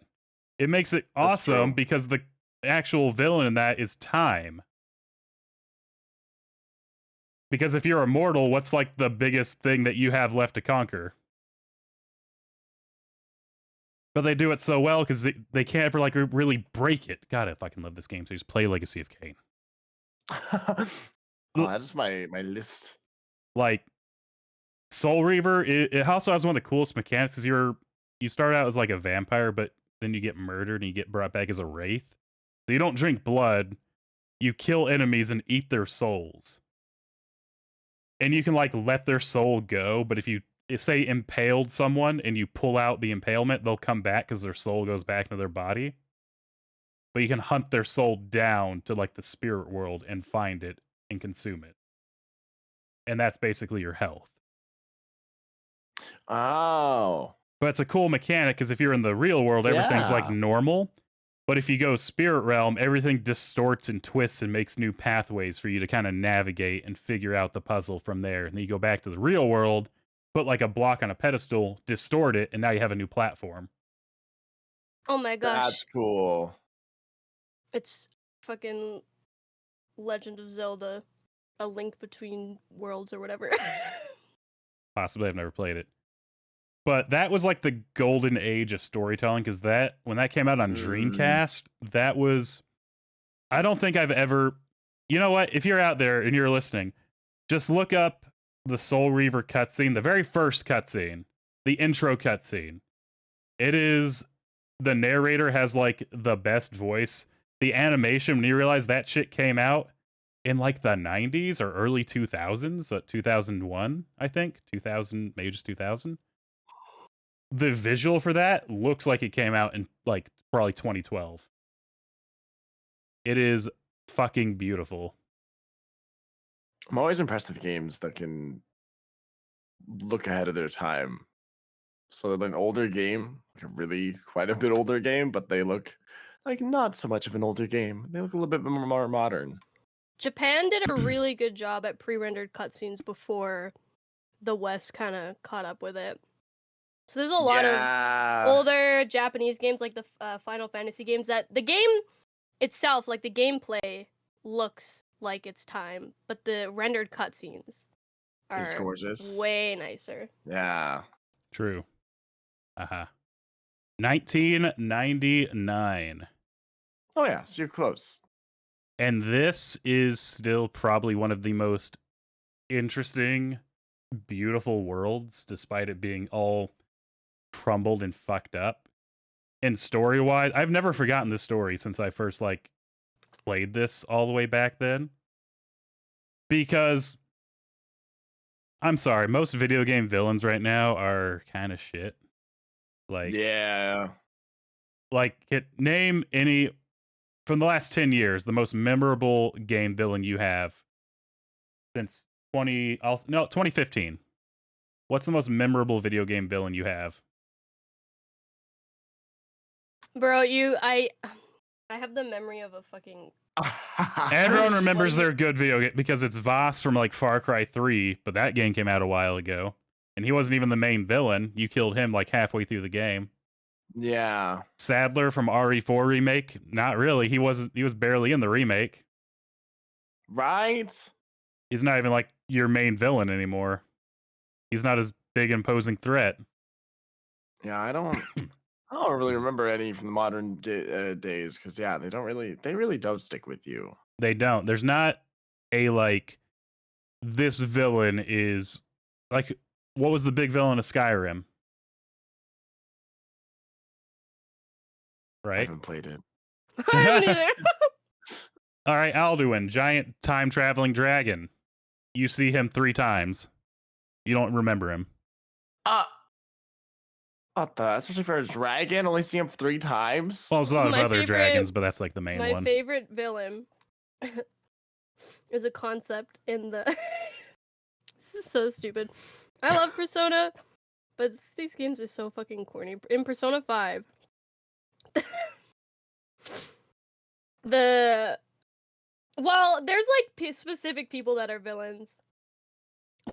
It makes it awesome because the actual villain in that is time. Because if you're immortal, what's like the biggest thing that you have left to conquer? But they do it so well because they can't ever like really break it. God, I fucking love this game. So just play Legacy of Kain. That's my list. Like Soul Reaver, it also has one of the coolest mechanics because you start out as like a vampire, but then you get murdered and you get brought back as a wraith. So you don't drink blood, you kill enemies and eat their souls. And you can like let their soul go, but if you say impaled someone and you pull out the impalement, they'll come back because their soul goes back into their body. But you can hunt their soul down to like the spirit world and find it and consume it. And that's basically your health. Oh. But it's a cool mechanic because if you're in the real world, everything's like Yeah. normal. But if you go spirit realm, everything distorts and twists and makes new pathways for you to kind of navigate and figure out the puzzle from there. And then you go back to the real world, put like a block on a pedestal, distort it, and now you have a new platform. Oh my gosh. That's cool. It's fucking Legend of Zelda, A Link Between Worlds or whatever. Possibly, I've never played it. But that was like the golden age of storytelling because that when that came out on Dreamcast, that was. I don't think I've ever. You know what? If you're out there and you're listening, just look up the Soul Reaver cutscene, the very first cutscene, the intro cutscene. It is the narrator has like the best voice. The animation, when you realize that shit came out in like the 90s or early 2000s, 2001, I think, 2000, maybe just 2000. The visual for that looks like it came out in like probably 2012. It is fucking beautiful. I'm always impressed with games that can look ahead of their time. So an older game, like a really quite a bit older game, but they look like not so much of an older game. They look a little bit more modern. Japan did a really good job at pre-rendered cutscenes before the West kind of caught up with it. So there's a lot of older Japanese games like the Final Fantasy games that the game itself, like the gameplay, looks like it's time, but the rendered cutscenes are It's gorgeous. way nicer. Yeah. True. 1999. Oh yeah, so you're close. And this is still probably one of the most interesting, beautiful worlds, despite it being all crumbled and fucked up. And story-wise, I've never forgotten this story since I first like played this all the way back then. Because I'm sorry, most video game villains right now are kind of shit. Like, yeah. Like, name any from the last 10 years the most memorable game villain you have since 2015. What's the most memorable video game villain you have? Bro, I have the memory of a fucking. Everyone remembers their good video game because it's Voss from like Far Cry 3, but that game came out a while ago. And he wasn't even the main villain. You killed him like halfway through the game. Yeah. Sadler from RE4 remake, not really. He was barely in the remake. Right? He's not even like your main villain anymore. He's not as big imposing threat. Yeah, I don't really remember any from the modern days because they really don't stick with you. They don't. There's not a like this villain is like what was the big villain of Skyrim? I Right? haven't played it. I haven't either. All right, Alduin, giant time traveling dragon. You see him 3 times. You don't remember him. What the? Especially for a dragon, only see him 3 times. Well, there's a lot of My other favorite- dragons, but that's like the main My one. favorite villain is a concept in the. This is so stupid. I love Persona, but these games are so fucking corny. In Persona 5, there's like specific people that are villains,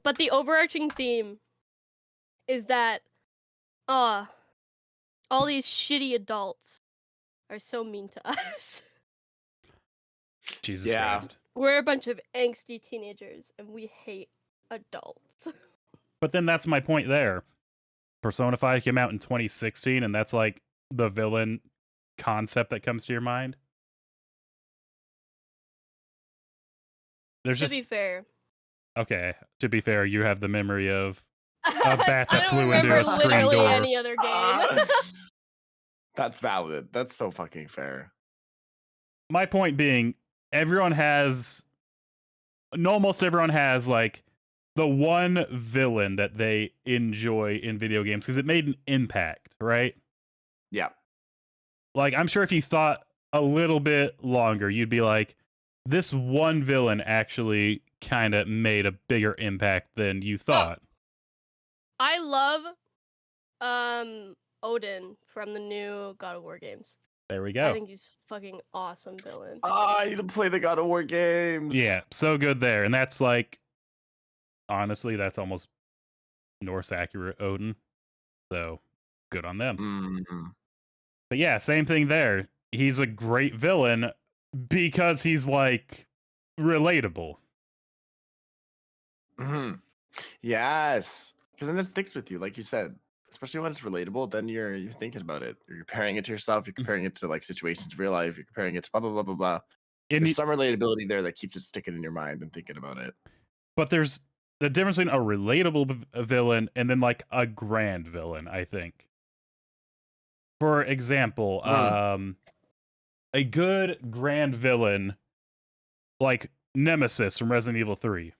but the overarching theme is that all these shitty adults are so mean to us. Jesus Yeah. Christ. We're a bunch of angsty teenagers and we hate adults. But then that's my point there. Persona 5 came out in 2016, and that's like the villain concept that comes to your mind. There's To just be fair. okay. To be fair, you have the memory of bat that I don't flew into remember a screen literally door. any other game. That's valid. That's so fucking fair. My point being, almost everyone has like the one villain that they enjoy in video games because it made an impact, right? Yeah. Like, I'm sure if you thought a little bit longer, you'd be like, this one villain actually kind of made a bigger impact than you thought. I love Odin from the new God of War games. There we I go. think he's fucking awesome villain. I need to play the God of War games. Yeah, so good there. And that's like, honestly, that's almost Norse accurate Odin. So good on them. Mm. But yeah, same thing there. He's a great villain because he's like relatable. Mhm. Yes, because then it sticks with you, like you said. Especially when it's relatable, then you're thinking about it. You're comparing it to yourself. You're comparing it to like situations in real life. You're comparing it to blah blah blah blah blah. And There's some relatability there that keeps it sticking in your mind and thinking about it. but there's the difference between a relatable villain and then like a grand villain, I think. For example, a good grand villain like Nemesis from Resident Evil 3.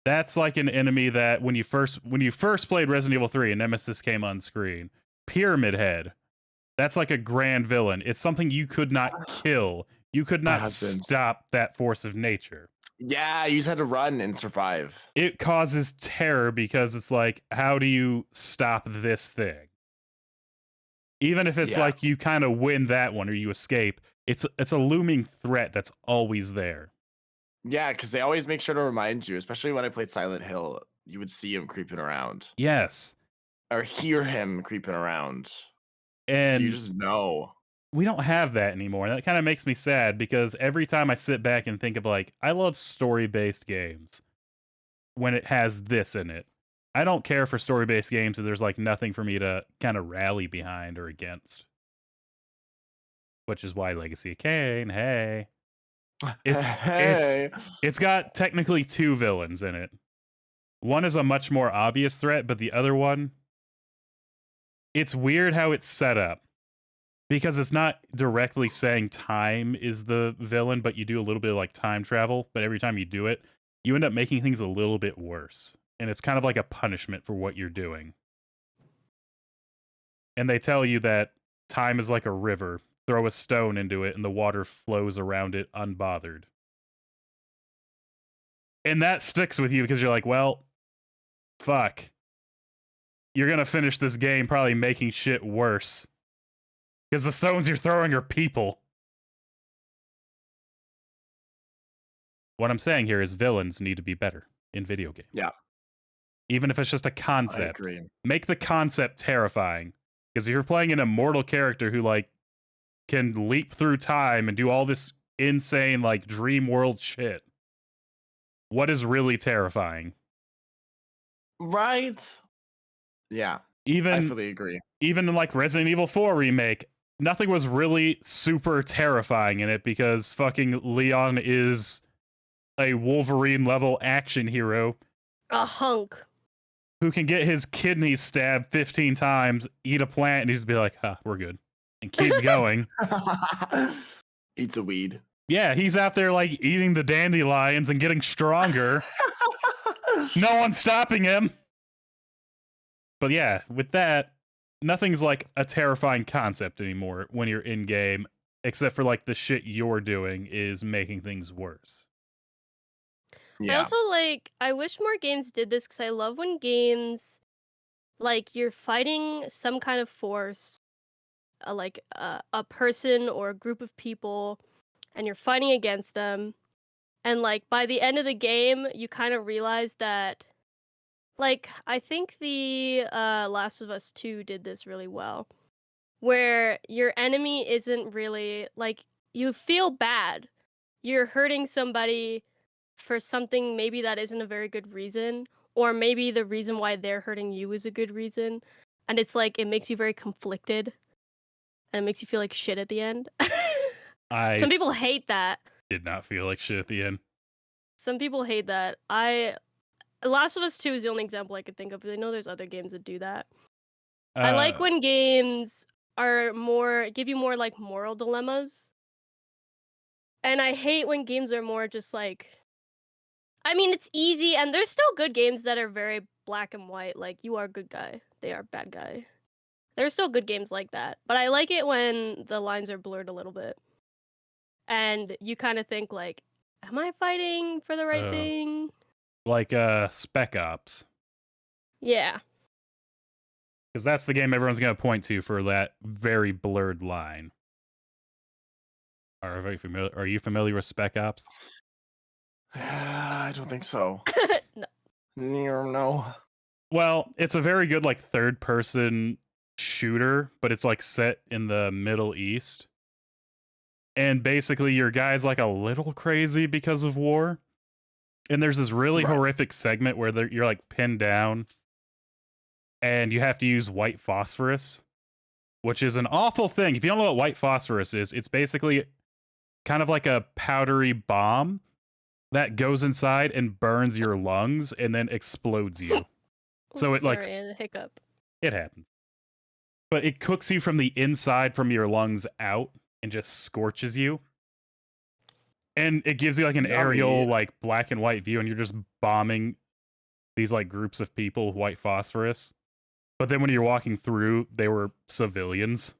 That's like an enemy that when you first played Resident Evil 3 and Nemesis came on screen, Pyramid Head. That's like a grand villain. It's something you could not kill. You could not stop that force of nature. Yeah, you just had to run and survive. It causes terror because it's like, how do you stop this thing? Even if it's like you kind of win that one or you escape, it's a looming threat that's always there. Yeah, because they always make sure to remind you, especially when I played Silent Hill, you would see him creeping around. Yes. Or hear him creeping around. And so you just know. We don't have that anymore. And that kind of makes me sad because every time I sit back and think of like, I love story-based games when it has this in it. I don't care for story-based games if there's like nothing for me to kind of rally behind or against. Which is why Legacy of Kain, hey. It's got technically two villains in it. One is a much more obvious threat, but the other one, it's weird how it's set up. Because it's not directly saying time is the villain, but you do a little bit of like time travel, but every time you do it, you end up making things a little bit worse. And it's kind of like a punishment for what you're doing. And they tell you that time is like a river. Throw a stone into it and the water flows around it unbothered. And that sticks with you because you're like, well, fuck. You're going to finish this game probably making shit worse. Because the stones you're throwing are people. What I'm saying here is villains need to be better in video games. Yeah. Even if it's just a concept. I agree. Make the concept terrifying. Because if you're playing an immortal character who like can leap through time and do all this insane like dream world shit, what is really terrifying? Right? Yeah. I fully agree. Even in like Resident Evil 4 remake, nothing was really super terrifying in it because fucking Leon is a Wolverine level action hero. A hunk. Who can get his kidneys stabbed 15 times, eat a plant, and he's be like, we're good. And keep going. Eats a weed. Yeah, he's out there like eating the dandelions and getting stronger. No one's stopping him. But yeah, with that, nothing's like a terrifying concept anymore when you're in game, except for like the shit you're doing is making things worse. Yeah. I also I wish more games did this because I love when games, like you're fighting some kind of force, like a person or a group of people, and you're fighting against them. And like by the end of the game, you kind of realize that, like, I think the Last of Us 2 did this really well, where your enemy isn't really, like, you feel bad. You're hurting somebody for something maybe that isn't a very good reason, or maybe the reason why they're hurting you is a good reason. And it's like, it makes you very conflicted, and it makes you feel like shit at the end. Some people hate that. Did not feel like shit at the end. Some people hate that. Last of Us 2 is the only example I could think of, because I know there's other games that do that. I like when games give you more like moral dilemmas. And I hate when games are more just like, I mean, it's easy, and there's still good games that are very black and white, like you are a good guy, they are a bad guy. There's still good games like that, but I like it when the lines are blurred a little bit. And you kind of think like, am I fighting for the right Oh. thing? Like Spec Ops. Yeah. Because that's the game everyone's going to point to for that very blurred line. Are you familiar with Spec Ops? I don't think so. No. No. Well, it's a very good like third person shooter, but it's like set in the Middle East. And basically your guy's like a little crazy because of war. And there's this really Right. horrific segment where you're like pinned down and you have to use white phosphorus, which is an awful thing. If you don't know what white phosphorus is, it's basically kind of like a powdery bomb that goes inside and burns your lungs and then explodes you. So it like Sorry, a hiccup. it happens. But it cooks you from the inside from your lungs out and just scorches you. And it gives you like an Yummy. aerial like black and white view and you're just bombing these like groups of people with white phosphorus. But then when you're walking through, they were civilians.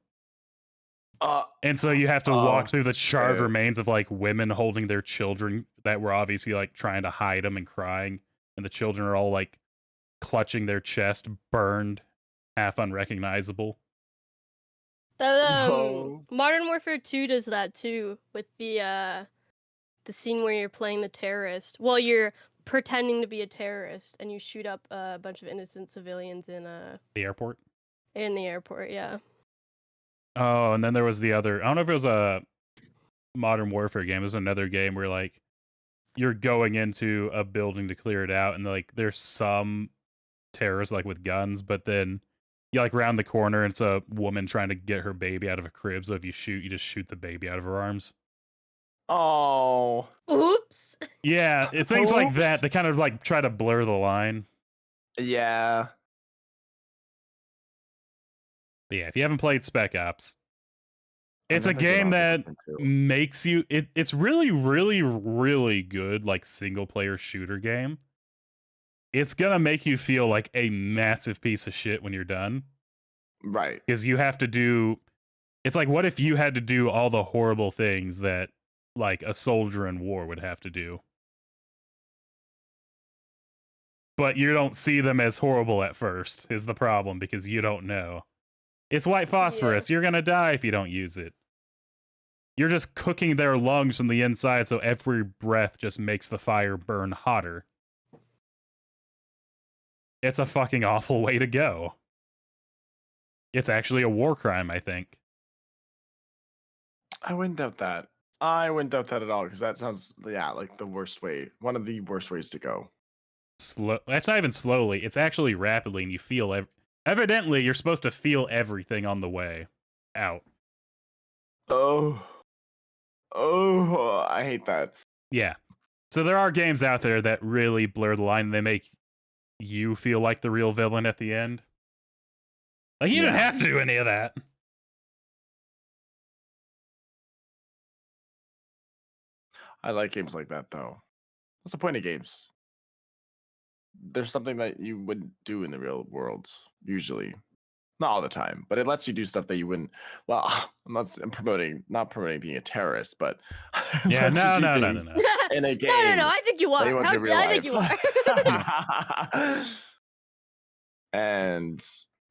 And so you have to walk through the charred shit. remains of like women holding their children that were obviously like trying to hide them and crying. And the children are all like clutching their chest, burned, half unrecognizable. No. Modern Warfare 2 does that too with the scene where you're playing the terrorist. Well, you're pretending to be a terrorist and you shoot up a bunch of innocent civilians in The airport. the airport. Yeah. Oh, and then there was the other. I don't know if it was a Modern Warfare game. It was another game where like you're going into a building to clear it out, and like there's some terrorists like with guns, but then you like round the corner and it's a woman trying to get her baby out of a crib. So if you shoot, you just shoot the baby out of her arms. Oh. Oops. Yeah, things like that. Oops. They kind of like try to blur the line. Yeah. But yeah, if you haven't played Spec Ops, I'm it's a definitely game gonna that have to look into. makes you. It's really, really, really good. Like single player shooter game. It's gonna make you feel like a massive piece of shit when you're done. Right. Because you have to do. It's like, what if you had to do all the horrible things that like a soldier in war would have to do? But you don't see them as horrible at first, is the problem, because you don't know. It's white phosphorus. You're gonna die if you don't use it. You're just cooking their lungs from the inside, so every breath just makes the fire burn hotter. It's a fucking awful way to go. It's actually a war crime, I think. I wouldn't doubt that. I wouldn't doubt that at all because that sounds, yeah, like the worst way. One of the worst ways to go. That's not even slowly. It's actually rapidly, and you feel evidently you're supposed to feel everything on the way out. Oh, I hate that. Yeah. So there are games out there that really blur the line, and they make you feel like the real villain at the end. Like, you didn't Yeah. have to do any of that. I like games like that though. What's the point of games? There's something that you wouldn't do in the real world usually. Not all the time, but it lets you do stuff that you wouldn't. Well, I'm not promoting being a terrorist, but it Yeah, lets you do no. things in a game. No, I think you that are. you want in real I life. think you are. And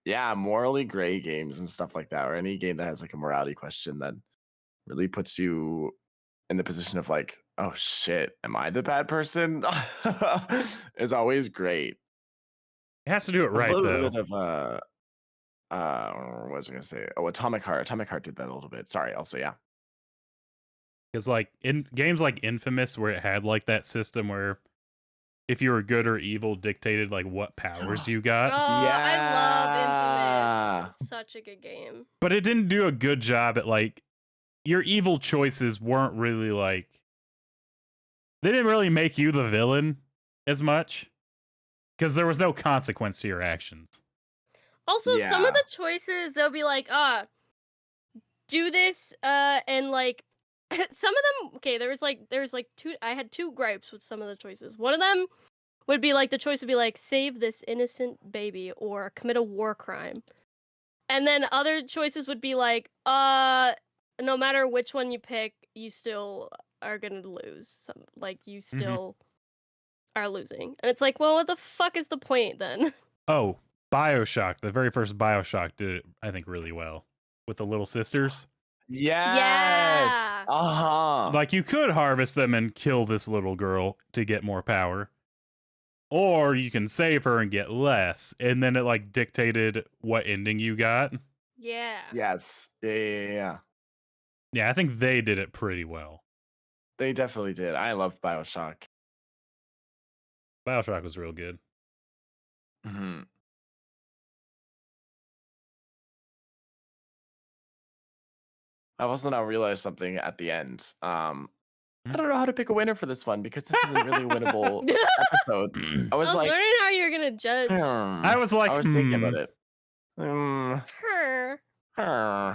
yeah, morally gray games and stuff like that, or any game that has like a morality question that really puts you in the position of like, oh shit, am I the bad person? Is always great. It has to do it There's right, a little though. bit of what was I gonna say? Oh, Atomic Heart. Atomic Heart did that a little bit. Sorry. Also, yeah. Because, like, in games like Infamous, where it had, like, that system where if you were good or evil dictated, like, what powers you Oh, got. I love Infamous. It's such a good game. But it didn't do a good job at, like, your evil choices weren't really, like, they didn't really make you the villain as much. Because there was no consequence to your actions. Also, some Yeah. of the choices, they'll be like, do this and like some of them okay, there was like two I had two gripes with some of the choices. One of them would be like the choice would be like save this innocent baby or commit a war crime. And then other choices would be like no matter which one you pick, you still are going to lose. Like you still are losing. And it's like, well, what the fuck is the point then? Oh, BioShock, the very first BioShock did it, I think, really well with the little sisters. Yes. Yeah. Like you could harvest them and kill this little girl to get more power. Or you can save her and get less. And then it like dictated what ending you got. Yeah. Yes. Yeah. Yeah, I think they did it pretty well. They definitely did. I love BioShock. BioShock was real good. Hmm. I also now realized something at the end. I don't know how to pick a winner for this one because this isn't really a winnable episode. I I was was like, learning how you're gonna judge I was like, I was thinking about it. her. Hmm.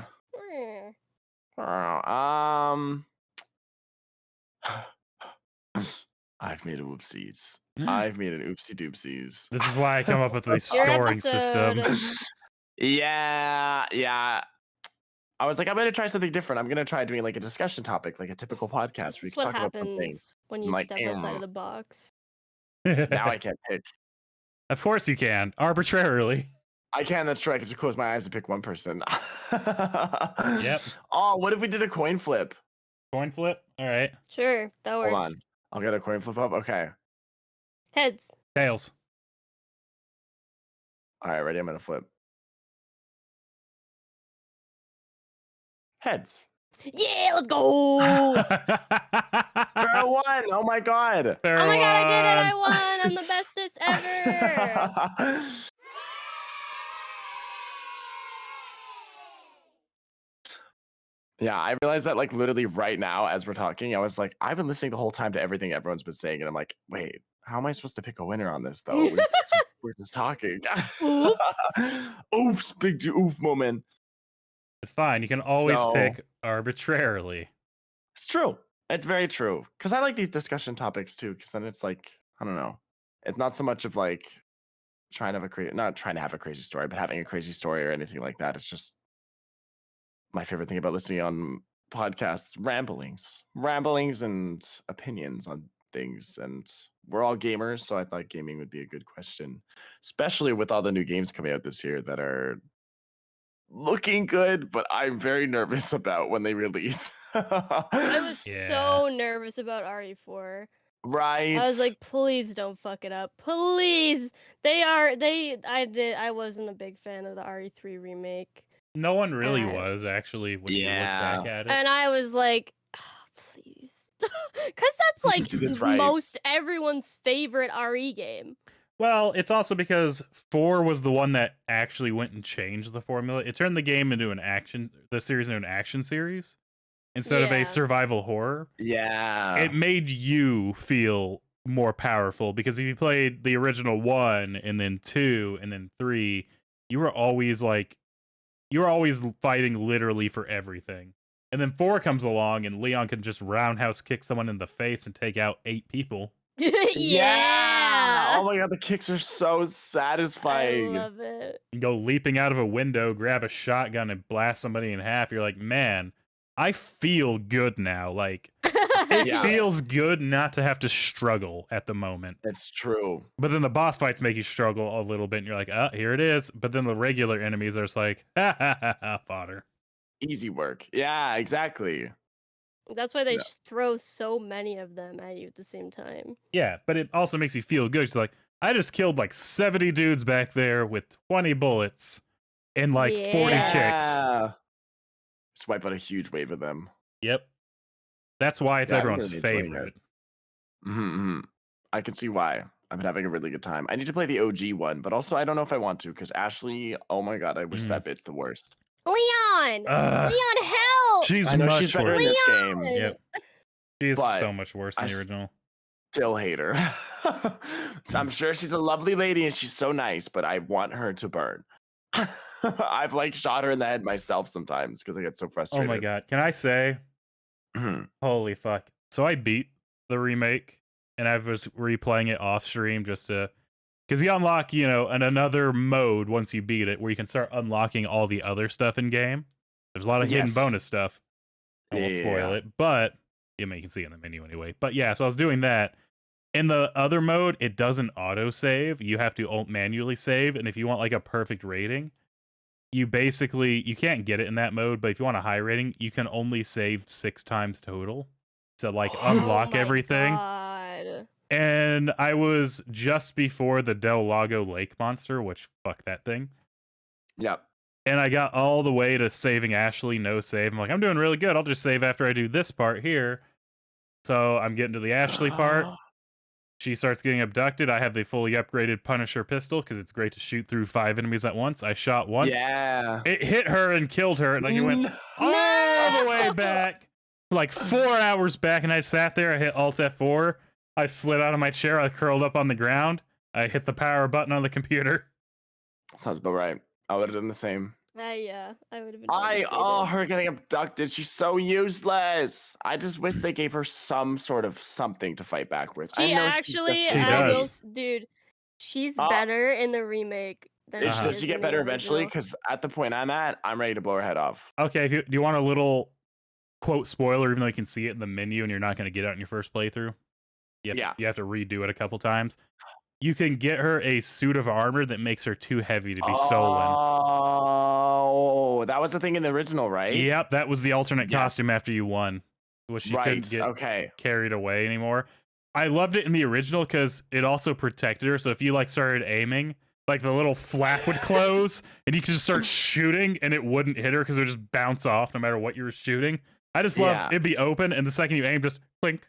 I've made a whoopsies. I've made an oopsie doopsies. This is why I come up with the Your scoring system. episode. Yeah. I was like, I'm gonna try something different. I'm gonna try doing like a discussion topic, like a typical podcast. This We is can what talk about something. happens when you like, step outside of the box. Now I can't pick. Of course you can, arbitrarily. I can. That's right. I can just close my eyes and pick one person. Yep. Oh, what if we did a coin flip? Coin flip. All right. Sure, that works. Hold on. I'll get a coin flip up. Okay. Heads. Tails. All right. Ready? I'm gonna flip. Heads. Yeah, let's go. Farrah won. Oh my god. Oh my god, I did it! I won! I'm the bestest ever! Yeah, I realized that like literally right now as we're talking, I was like, I've been listening the whole time to everything everyone's been saying, and I'm like, wait, how am I supposed to pick a winner on this though? We're just talking. Oops. Oops, big oof moment. It's fine. You can always So- pick arbitrarily. It's true. It's very true. Because I like these discussion topics too. Because then it's like, I don't know. It's not so much of like trying to have not trying to have a crazy story, but having a crazy story or anything like that. It's just my favorite thing about listening on podcasts, ramblings and opinions on things. And we're all gamers, so I thought gaming would be a good question, especially with all the new games coming out this year that are looking good, but I'm very nervous about when they release. I was Yeah. so nervous about RE4. Right. I was like, please don't fuck it up. Please. I wasn't a big fan of the RE3 remake. No one really Uh, was actually when you look back at it. And I was like, oh, please. Because that's like do this right. most everyone's favorite RE game. Well, it's also because 4 was the one that actually went and changed the formula. It turned the game into the series into an action series instead of Yeah. a survival horror. Yeah. It made you feel more powerful because if you played the original 1 and then 2 and then 3, you were always fighting literally for everything. And then 4 comes along and Leon can just roundhouse kick someone in the face and take out 8 people. Yeah. Oh my god, the kicks are so I satisfying. love it. You go leaping out of a window, grab a shotgun and blast somebody in half. You're like, man, I feel good now. Like, it Yeah. feels good not to have to struggle at the moment. It's true. But then the boss fights make you struggle a little bit, and you're like, oh, here it is. But then the regular enemies are just like, ha ha ha ha, fodder. Easy work. Yeah, exactly. That's why they Yeah. throw so many of them at you at the same time. Yeah, but it also makes you feel good. It's like, I just killed like 70 dudes back there with 20 bullets and like 40 Yeah. kicks. Just wipe out a huge wave of them. Yep. That's why it's Yeah, I'm everyone's really enjoying favorite. Mm-hmm. I can see why. I've been having a really good time. I need to play the OG one, but also I don't know if I want to because Ashley, oh my god, I wish that bit's the worst. Leon! Ugh. Leon, help! She's I know much she's better worse. in this game. Leon! Yep. She is But so much worse than I the s- original. Still hate her. So I'm sure she's a lovely lady and she's so nice, but I want her to burn. I've like shot her in the head myself sometimes because I get so Oh frustrated. my god. Can I say, Mhm. holy fuck. So I beat the remake and I was replaying it off stream just to, because you unlock, another mode once you beat it where you can start unlocking all the other stuff in game. There's a lot of hidden Yes. bonus stuff. I won't spoil Yeah. it, but you can see it in the menu anyway. But yeah, so I was doing that. In the other mode, it doesn't auto save. You have to manually save, and if you want like a perfect rating, you can't get it in that mode. But if you want a high rating, you can only save 6 times total to like unlock Oh my everything. God. And I was just before the Del Lago Lake monster, which fuck that thing. Yep. And I got all the way to saving Ashley, no save. I'm like, I'm doing really good. I'll just save after I do this part here. So I'm getting to the Ashley part. She starts getting abducted. I have the fully upgraded Punisher pistol because it's great to shoot through 5 enemies at once. I shot once. Yeah. It hit her and killed her. And like it went all the way back, like 4 hours back. And I sat there. I hit Alt F4. I slid out of my chair. I curled up on the ground. I hit the power button on the computer. Sounds about right. I would have done the same. Yeah, I would have been. Her getting abducted. She's so useless. I just wish they gave her some sort of something to fight back with. She I know actually, she's just She I will, does. dude. She's better in the remake than Does she does is she in get the better eventually? original. Because at the point I'm at, I'm ready to blow her head off. Okay, do you want a little quote spoiler, even though you can see it in the menu and you're not going to get it in your first playthrough? You have to redo it a couple times. You can get her a suit of armor that makes her too heavy to be stolen. Oh, that was the thing in the original, right? Yep, that was the alternate Yes. costume after you won. Was she couldn't get Okay. carried away anymore. I loved it in the original because it also protected her. So if you like started aiming, like the little flap would close and you could just start shooting and it wouldn't hit her because it would just bounce off no matter what you were shooting. I just love it'd be open and the second you aim, just blink.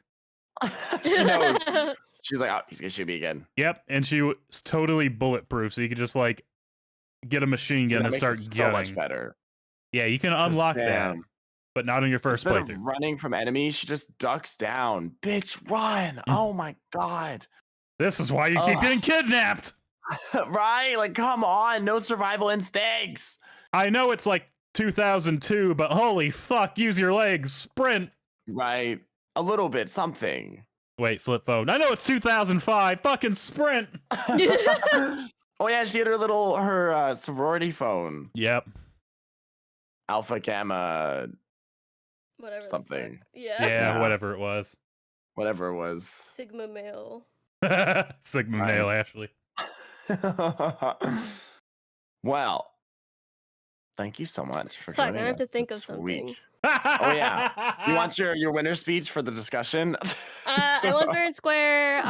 She knows. She's like, oh, he's gonna shoot me again. Yep, and she was totally bulletproof, so you could just like get a machine gun and start so gunning. much better. Yeah, you can unlock that, but not on your first Instead playthrough. of running from enemies, she just ducks down. Bitch, run! Oh my god. This is why you keep getting kidnapped. Right? Like, come on, no survival instincts. I know it's like 2002, but holy fuck, use your legs, sprint. Right. A little bit, something. Wait, flip phone. I know it's 2005, fucking sprint. Oh yeah, she had her sorority phone. Yep. Alpha Gamma Whatever. the something. fuck. Yeah. Yeah, whatever it was. Whatever it was. Sigma male. Sigma Right. male, Ashley. Well, thank you so much for Fuck, joining I have us to think of this something. week. Oh yeah. You want your winner speech for the discussion? I went fair and square.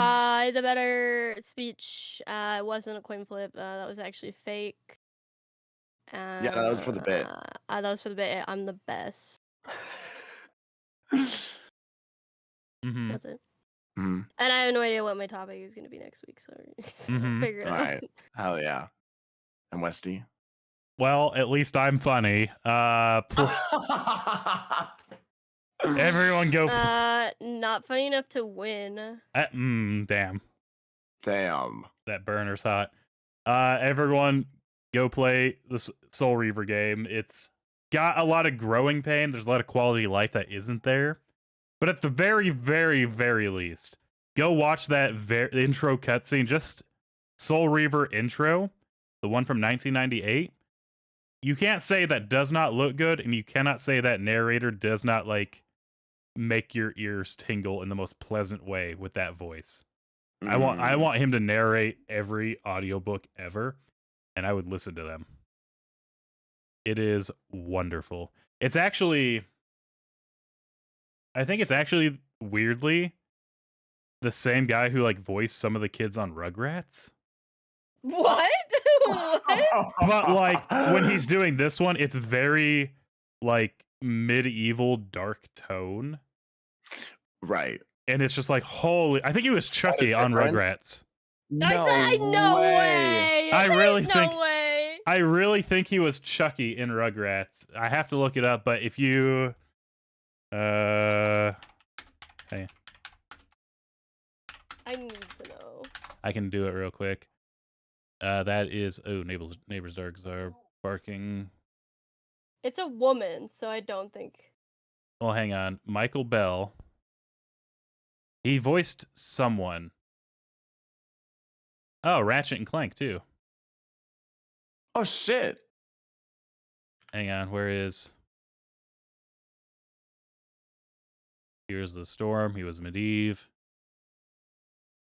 The better speech. It wasn't a coin flip. That was actually fake. Yeah, no, that was for the bit. That was for the bit. I'm the best. Mhm. That's it. Mhm. And I have no idea what my topic is going to be next week, so Mhm. figure it All out. right. Hell yeah. And Westy. Well, at least I'm funny. Everyone go. Not funny enough to win. Damn. Damn. That burner's hot. Everyone go play the Soul Reaver game. It's got a lot of growing pain. There's a lot of quality of life that isn't there. But at the very, very, very least, go watch that intro cutscene. Just Soul Reaver intro, the one from 1998. You can't say that does not look good, and you cannot say that narrator does not like make your ears tingle in the most pleasant way with that voice. I want him to narrate every audiobook ever, and I would listen to them. It is wonderful. It's actually, I think it's actually weirdly the same guy who like voiced some of the kids on Rugrats. What? What? But like when he's doing this one, it's very like medieval dark tone. Right. And it's just like, holy, I think he was Chucky on different? Rugrats. No way. I really There's think- no way. I really think he was Chucky in Rugrats. I have to look it up, but if you hey, I need to know. I can do it real quick. That is neighbors dogs are barking. It's a woman, so I don't think. Well, hang on. Michael Bell. He voiced someone. Oh, Ratchet and Clank too. Oh shit. Hang on, where is? Here's the Storm. He was Medivh.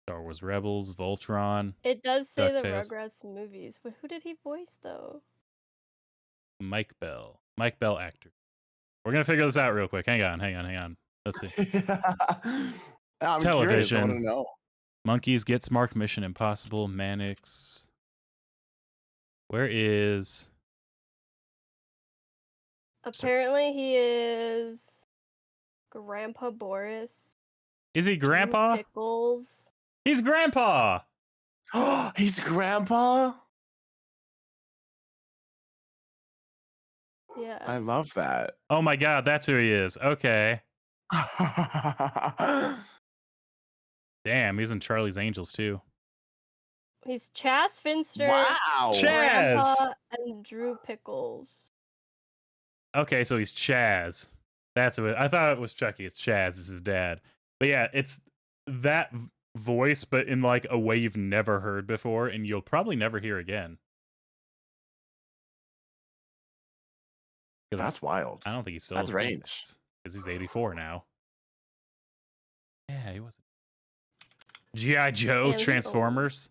Star Wars Rebels, Voltron, It does say the DuckTales. Rugrats movies, but who did he voice though? Mike Bell. Mike Bell actor. We're gonna figure this out real quick. Hang on. Let's see. I'm curious. I Television. want to know. Monkeys, Get Smart, Mission Impossible, Mannix. Where is? Apparently, he is Grandpa Boris. Is he Drew Grandpa? Pickles. He's Grandpa. He's Grandpa. Yeah. I love that. Oh my God, that's who he is. Okay. Damn, he's in Charlie's Angels too. He's Chaz Finster, Wow. Chaz! Grandpa, and Drew Pickles. Okay, so he's Chaz. That's what I thought it was. Chucky. It's Chaz. Is his dad. But yeah, it's that voice, but in like a way you've never heard before, and you'll probably never hear again. That's wild. I don't think he's still. That's range. Because he's 84 now. Yeah, he wasn't. G.I. Joe, Damn, he's Transformers.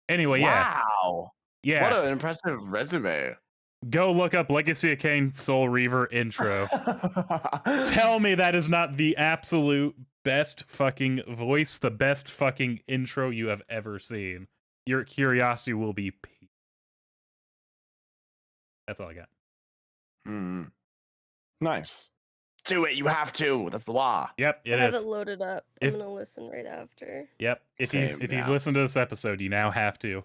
Anyway, yeah. Wow. Yeah. What an impressive resume. Go look up Legacy of Kain Soul Reaver intro. Tell me that is not the absolute best fucking voice, the best fucking intro you have ever seen. Your curiosity will be piqued. That's all I got. Nice. Do it. You have to. That's the law. Yep, I it have is. it loaded up. If- I'm gonna listen right after. Yep. If Same, you've yeah. listened to this episode, you now have to.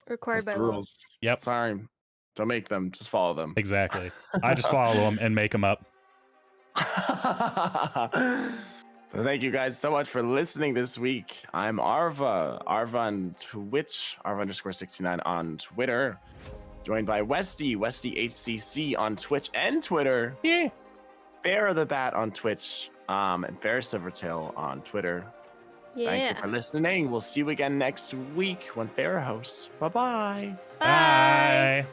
Required That's by the law. rules. Yep. Sorry. Don't make them. Just follow them. Exactly. I just follow them and make them up. Thank you guys so much for listening this week. I'm Arva. Arva on Twitch. Arva_69 on Twitter. Joined by Westy HCC on Twitch and Twitter. Yeah. Bear the Bat on Twitch. And Fair Silvertail on Twitter. Yeah. Thank you for listening. We'll see you again next week when Fair hosts. Bye-bye. Bye.